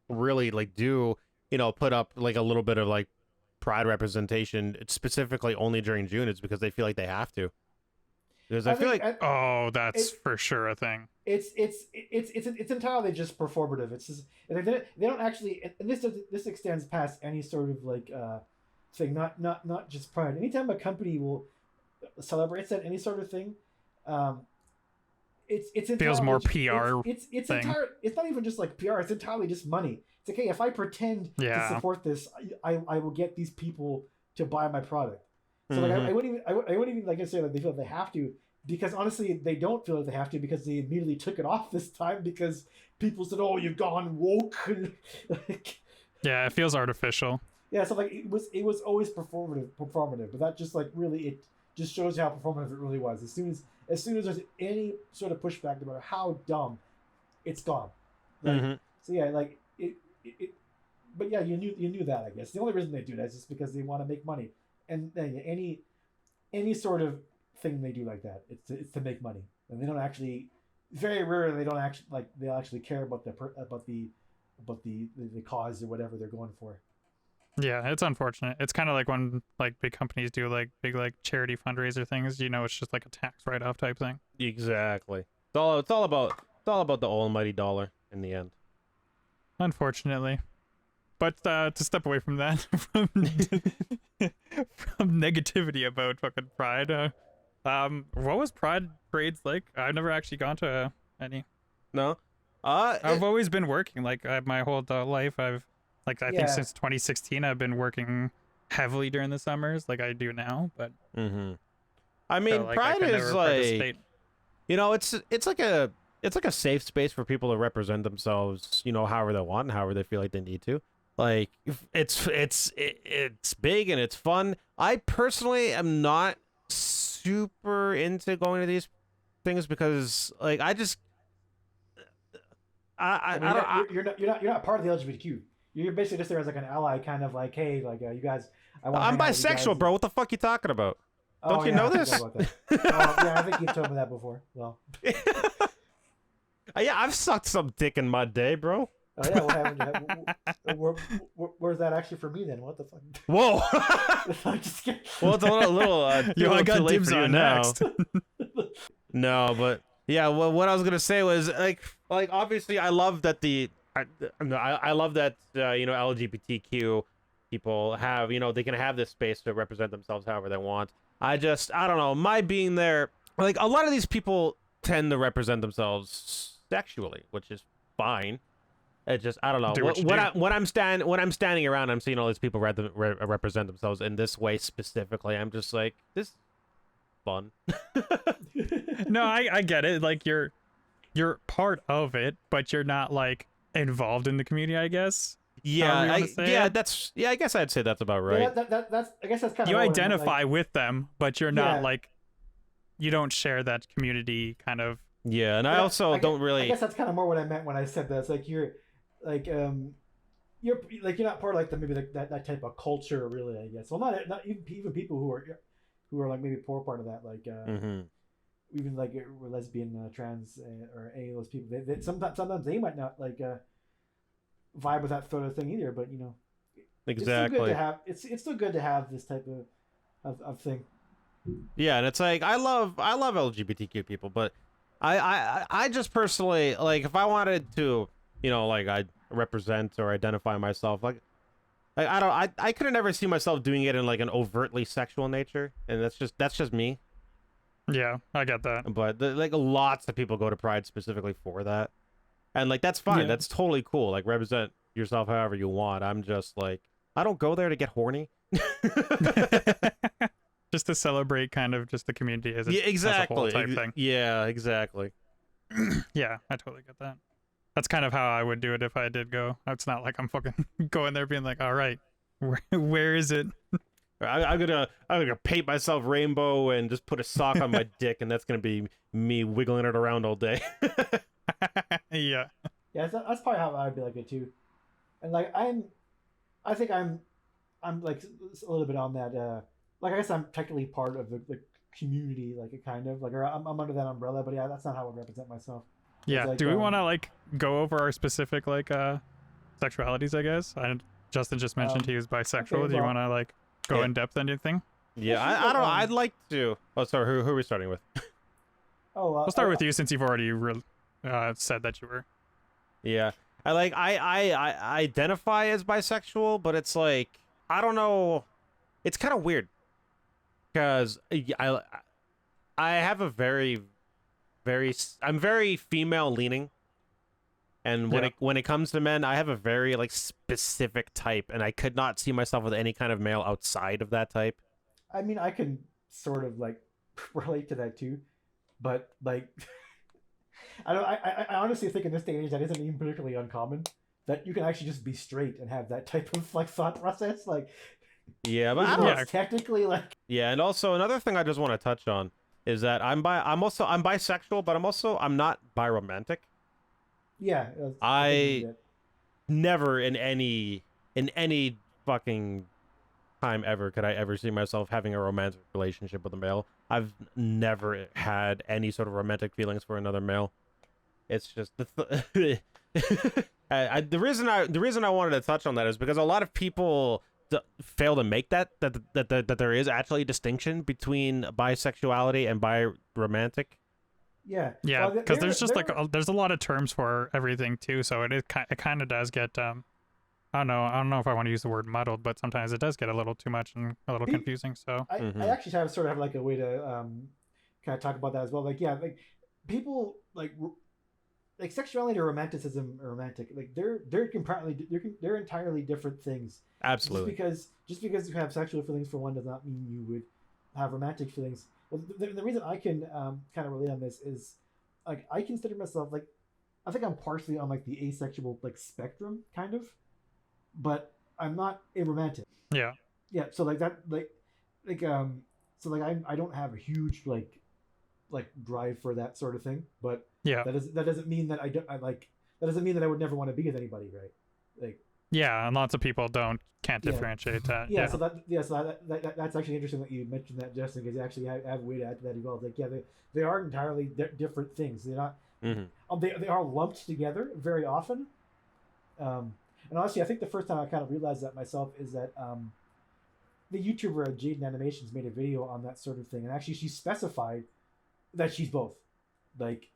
really like do, put up like a little bit of like Pride representation specifically only during June is because they feel like they have to. Because I feel like Oh, that's for sure a thing. it's entirely just performative. It's just they don't actually, and this extends past any sort of like thing. Not just Pride. Anytime a company will celebrates that any sort of thing, it's Feels entirely more just- PR It's thing. It's not even just like PR. It's entirely just money. It's like, hey, if I pretend to Yeah. support this, I will get these people to buy my product. So like Mhm. I wouldn't even like I say like they feel like they have to, because honestly they don't feel like they have to, because they immediately took it off this time because people said, oh, you've gone woke. Like, Yeah, it feels artificial. yeah, so like it was always performative, but that just like really it just shows you how performative it really was. As soon as there's any sort of pushback, no matter how dumb, it's gone. Like, Mhm. So yeah, like it but yeah, you knew that, I guess. The only reason they do that is just because they want to make money. And any sort of thing they do like that, it's to make money. And they don't actually, very rarely they don't actually like they'll actually care about the cause or whatever they're going for. Yeah, it's unfortunate. It's kind of like when like big companies do like big like charity fundraiser things. It's just like a tax write-off type thing. Exactly. It's all about the almighty dollar in the end. Unfortunately. But to step away from that, from negativity about fucking Pride, what was Pride parades like? I've never actually gone to any. No. I've always been working like my whole life. I think Yeah. since 2016 I've been working heavily during the summers, like I do now. But Mm-hmm. I mean, so, like, I Pride could is never like, participate. it's like a safe space for people to represent themselves, however they want and however they feel like they need to. Like, it's big and it's fun. I personally am not super into going to these things because, like, I just I mean, you're not part of the LGBTQ. You're basically just there as like an ally, kind of like, hey, like you guys. I'm bisexual, bro. What the fuck you talking about? Don't you know I this? forgot about that. Yeah, I think you told me that before. Well, Yeah, I've sucked some dick in my day, bro. Oh yeah, what happened? Where's that actually for me then? What the fuck? Whoa. I'm just kidding. Well, it's a little Yo, I too got late dibs for you on now. next. No, but yeah, well, what I was gonna say was like obviously I love that I love that LGBTQ people have they can have this space to represent themselves however they want. I don't know, my being there, like a lot of these people tend to represent themselves sexually, which is fine. It just I don't know Do what you do. when I'm standing around, I'm seeing all these people represent themselves in this way specifically. I'm just like, this is fun. No, I get it. Like you're part of it, but you're not like involved in the community, I guess. Yeah, However you wanna say it. I guess I'd say that's about right. Yeah, that's I guess that's kind of You identify with them, but you're Yeah. not like you don't share that community kind of. Yeah, and I also don't I really. guess that's kind of more what I meant when I said that. It's like you're not part of like maybe that type of culture really. I guess. Well, not even people who are like maybe poor part of that, like even like lesbian, trans, or any of those people. They sometimes they might not like vibe with that sort of thing either. But Exactly. it's still good to have this type of thing. Yeah, and it's like I love LGBTQ people, but I just personally, like, if I wanted to, like, I represent or identify myself, like I couldn't ever see myself doing it in like an overtly sexual nature, and that's just me. Yeah, I get that. But like lots of people go to Pride specifically for that, and like that's fine. Yeah. That's totally cool. Like represent yourself however you want. I'm just like I don't go there to get horny. Just to celebrate kind of just the community as a, as a whole type thing. Yeah, exactly. Yeah, I totally get that. That's kind of how I would do it if I did go. It's not like I'm fucking going there being like, all right, where is it? I'm gonna paint myself rainbow and just put a sock on my dick, and that's gonna be me wiggling it around all day. Yeah. Yeah, that's probably how I'd be like it too. And like I think I'm like a little bit on that. Like I guess I'm technically part of the community, like it kind of like, or I'm under that umbrella. But yeah, that's not how I would represent myself. Yeah. Like, Do we want to like go over our specific like sexualities? I guess Justin just mentioned he was bisexual. okay, Do you well- want to like go in depth on anything? Yeah, Actually, I don't. like, I'd like to. Oh, sorry. Who are we starting with? Oh, We'll start with you since you've already said that you were. Yeah, I identify as bisexual, but it's like I don't know. It's kind of weird because I have a very I'm very female leaning, and when it comes to men, I have a very like specific type, and I could not see myself with any kind of male outside of that type. I mean, I can sort of like relate to that too, but like, I honestly think in this day and age that isn't even particularly uncommon. That you can actually just be straight and have that type of like thought process, like. Yeah, but I Even don't. though it's technically like. Yeah, and also another thing I just want to touch on is that I'm bisexual, but I'm not biromantic. Yeah. I never in any fucking time ever could I ever see myself having a romantic relationship with a male. I've never had any sort of romantic feelings for another male. It's just the reason I wanted to touch on that is because a lot of people fail to make that there is actually a distinction between bisexuality and biromantic. Yeah. Yeah, Well, because there's just there- like there's a lot of terms for everything too, so it kind of does get I don't know if I want to use the word muddled, but sometimes it does get a little too much and a little confusing. So I actually have like a way to kind of talk about that as well. Like like people like sexuality or romanticism or romantic, like they're entirely different things. Absolutely. Just because you have sexual feelings for one does not mean you would have romantic feelings. Well, the reason I can kind of relate on this is like I consider myself like I think I'm partially on like the asexual like spectrum kind of, but I'm not aromantic. yeah. Yeah, so like that so like I don't have a huge like drive for that sort of thing, but Yeah. that doesn't mean that that doesn't mean that I would never want to be with anybody, right? Like Yeah, and lots of people can't Yeah. differentiate that. yeah, so that's actually interesting that you mentioned that, Justin, because you actually have a way to add to that as well. Like, yeah, they are entirely different things. They're not. Mhm. They are lumped together very often, And honestly, I think the first time I kind of realized that myself is that the YouTuber Jaden Animations made a video on that sort of thing, and actually she specified that she's both. Like,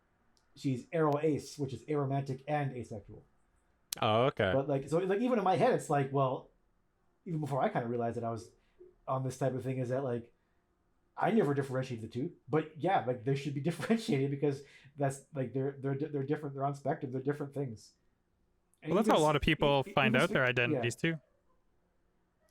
she's aro-ace, which is aromantic and asexual. Oh, okay. But like, so like even in my head, it's like, well, even before I kind of realized that I was on this type of thing, is that like I never differentiated the two. But yeah, like they should be differentiated because that's like they're different. They're on spectrum. They're different things. And Well, that's how a lot of people find out their yeah. identities too.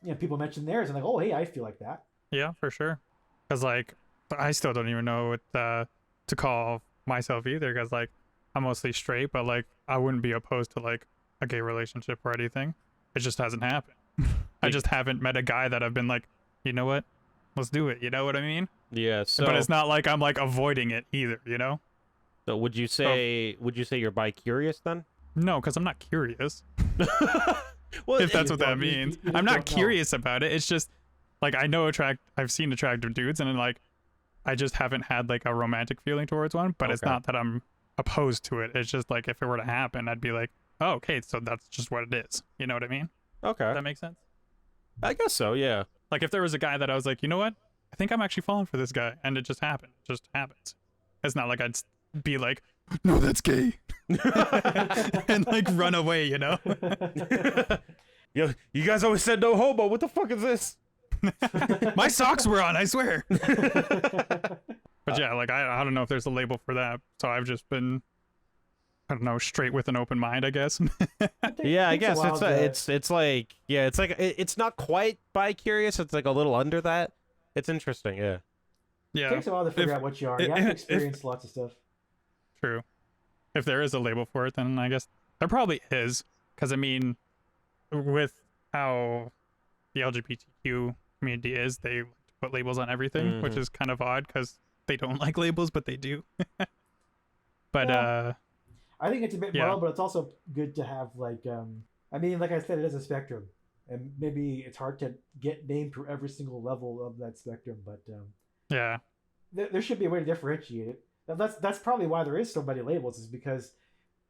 Yeah, people mention theirs and like, oh, hey, I feel like that. Yeah, for sure. Because like I still don't even know what to call myself either. Because like I'm mostly straight, but like I wouldn't be opposed to like a gay relationship or anything. It just hasn't happened. I just haven't met a guy that I've been like, you know what, let's do it. You know what I mean? Yeah. So, but it's not like I'm like avoiding it either. You know? So would you say you're bi-curious then? No, because I'm not curious. Well, If that's what that don't- you- means. you just I'm not don't know. curious about it. It's just like I've seen attractive dudes, and then, like I just haven't had like a romantic feeling towards one. But it's Okay. not that I'm opposed to it. It's just like if it were to happen, I'd be like, oh, okay, so that's just what it is. You know what I mean? okay. Does that make sense? I guess so. Yeah. Like if there was a guy that I was like, you know what, I think I'm actually falling for this guy, and it just happened. It just happens. It's not like I'd be like, no, that's gay, and like run away. You know? Yo, you guys always said no homo. What the fuck is this? My socks were on, I swear. But yeah, like I don't know if there's a label for that. So I've just been, I don't know, straight with an open mind, I guess. Yeah, I Takes a guess while to- it's like it's not quite bi-curious. It's like a little under that. It's interesting. Yeah. Yeah, takes a while to figure If- out what you are. You have to experience lots of stuff. true. If there is a label for it, then I guess there probably is. Because I mean, with how the LGBTQ community is, they like to put labels on everything, which Mhm. is kind of odd because they don't like labels, but they do. But Yeah. I think it's a bit Yeah. moral, but it's also good to have like I mean, like I said, it is a spectrum, and maybe it's hard to get named for every single level of that spectrum, but yeah, there should be a way to differentiate it. That's probably why there is so many labels, is because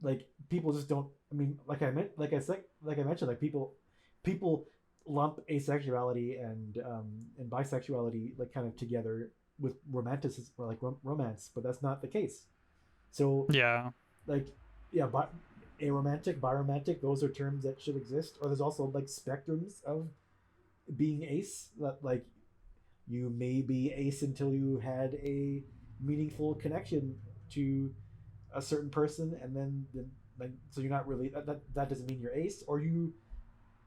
like people just don't. I mean, like I mentioned, like people lump asexuality and bisexuality like kind of together with romanticism or like romance, but that's not the case. So yeah, like yeah, aromantic, biromantic, those are terms that should exist. Or there's also like spectrums of being ace, that like you may be ace until you had a meaningful connection to a certain person, and then like so you're not really that doesn't mean you're ace. Or you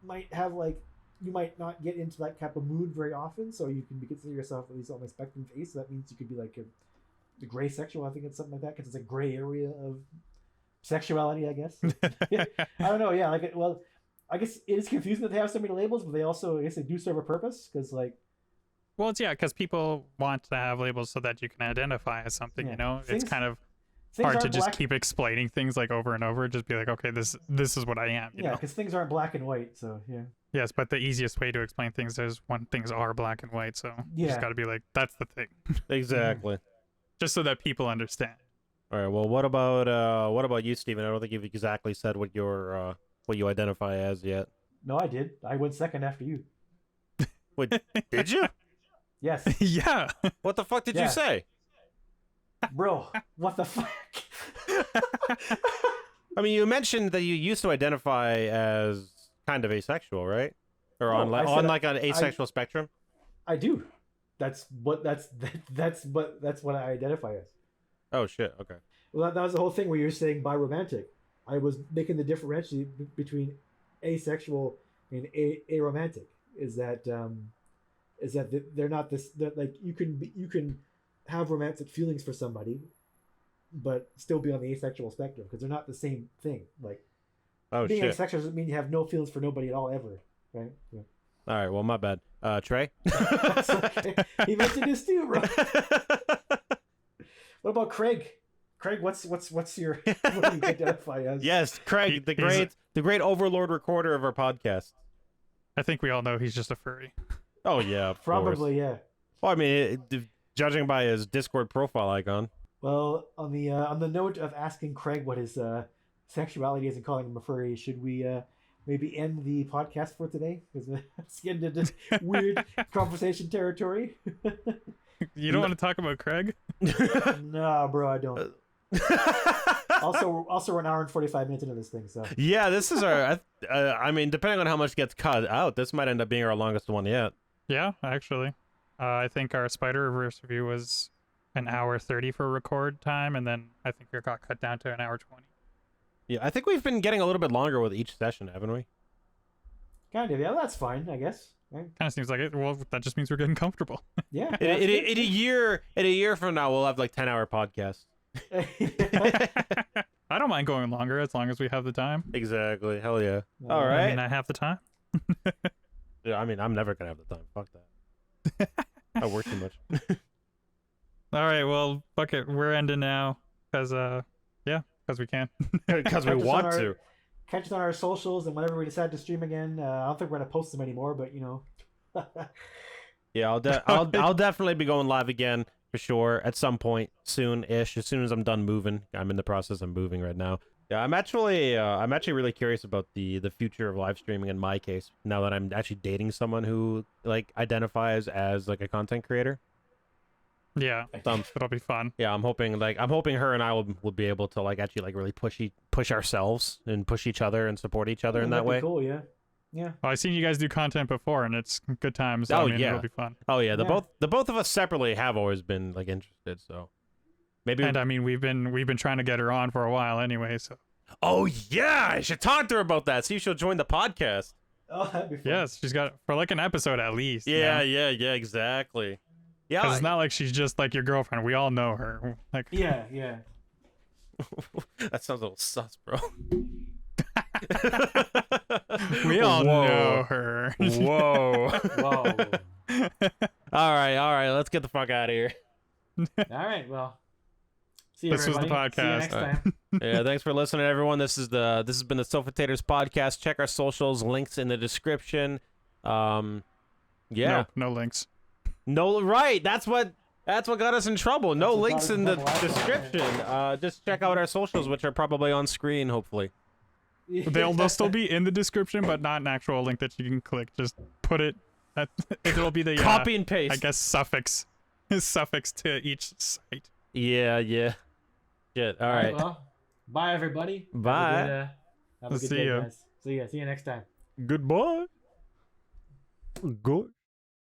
might have like you might not get into that type of mood very often, so you can consider yourself at least on the spectrum of ace. So that means you could be like the gray sexual. I think it's something like that, because it's a gray area of sexuality, I guess. I don't know. Yeah, like well, I guess it is confusing that they have so many labels, but they also, I guess, they do serve a purpose, because like well, it's because people want to have labels so that you can identify as something. Yeah. You know, Things- it's kind of things hard to aren't just black. keep explaining things like over and over. Just be like, okay, this is what I am. You Yeah, know? because things aren't black and white. So yeah. Yes, but the easiest way to explain things is when things are black and white. So you just Yeah. got to be like, that's the thing, Exactly. just so that people understand. All right. Well, what about you, Steven? I don't think you've exactly said what you identify as yet. No, I did. I went second after you. Wait, did you? Yes, Yeah. What the fuck did Yeah. you say? bro. What the fuck? I mean, you mentioned that you used to identify as kind of asexual, right? Or No, on I on said like an asexual spectrum. I do. That's what I identify as. Oh shit. Okay. Well, that was the whole thing where you're saying biromantic. I was making the differentiation between asexual and aromantic. Is that they're not this? That like you can have romantic feelings for somebody, but still be on the asexual spectrum, because they're not the same thing. Like Oh being shit. asexual doesn't mean you have no feelings for nobody at all ever, right? Yeah. All right. Well, my bad. Trey. That's okay. He mentioned this too, bro. What about Craig? Craig, what's your what do you identify as? Yes, Craig, the great overlord recorder of our podcast. I think we all know he's just a furry. Oh yeah, of Probably, course. yeah. Well, I mean, judging by his Discord profile icon. Well, on the note of asking Craig what his sexuality isn't calling him a furry, should we maybe end the podcast for today? Because it's getting into weird conversation territory. You don't want to talk about Craig? Nah, bro, I don't. Also, we're an hour and 45 minutes into this thing, so. Yeah, this is our. I mean, depending on how much gets cut out, this might end up being our longest one yet. Yeah, actually. I think our Spider-Verse review was an hour 30 for record time, and then I think it got cut down to an hour 20. Yeah, I think we've been getting a little bit longer with each session, haven't we? Kind of, yeah, that's fine, I guess. Right? Kind of seems like it. Well, that just means we're getting comfortable. Yeah. In a year from now, we'll have like 10-hour podcasts. I don't mind going longer as long as we have the time. Exactly. Hell yeah. Yeah. All right. I mean, I have the time. Yeah, I mean, I'm never gonna have the time. Fuck that. I work too much. All right, well, fuck it. We're ending now because we can. Because we want to. Catch us on our socials, and whenever we decide to stream again, I don't think we're gonna post them anymore, but you know. Yeah, I'll definitely be going live again for sure at some point soon-ish. As soon as I'm done moving, I'm in the process of moving right now. Yeah, I'm actually really curious about the future of live streaming in my case. Now that I'm actually dating someone who like identifies as like a content creator. Yeah, it'll be fun. Yeah, I'm hoping her and I will be able to like actually like really push ourselves and push each other and support each other in that That'd be way. Cool, yeah. Yeah. Well, I've seen you guys do content before, and it's good times. So, Oh, I mean, yeah. it'll be fun. Oh yeah, the Yeah. both of us separately have always been like interested, so maybe. And I mean, we've been trying to get her on for a while anyway. So Oh yeah, I should talk to her about that. See if she'll join the podcast. Oh, that'd be fun. yes, she's got for like an episode at least. you Yeah, know? yeah, exactly. Yeah, 'Cause it's not like she's just like your girlfriend. We all know her. Like, Yeah, yeah. that sounds a little sus, bro. we all Whoa. know her. Whoa. Whoa. all right, let's get the fuck out of here. All right, well. See you, This was the everybody. See you podcast. next All right. time. Yeah, thanks for listening, everyone. This has been the Sofa Taters Podcast. Check our socials, links in the description. Yeah. No links. No, right. That's what got us in trouble. No what links got us in in the trouble last time, description. Just check out our socials, which are probably on screen, hopefully. They'll still be in the description, but not an actual link that you can click. Just put it. It'll be the Copy and paste. I guess suffix to each site. Yeah. Shit. All right. Well, bye, everybody. Bye. Have a good See day, ya. guys. See you next time. Goodbye. Good.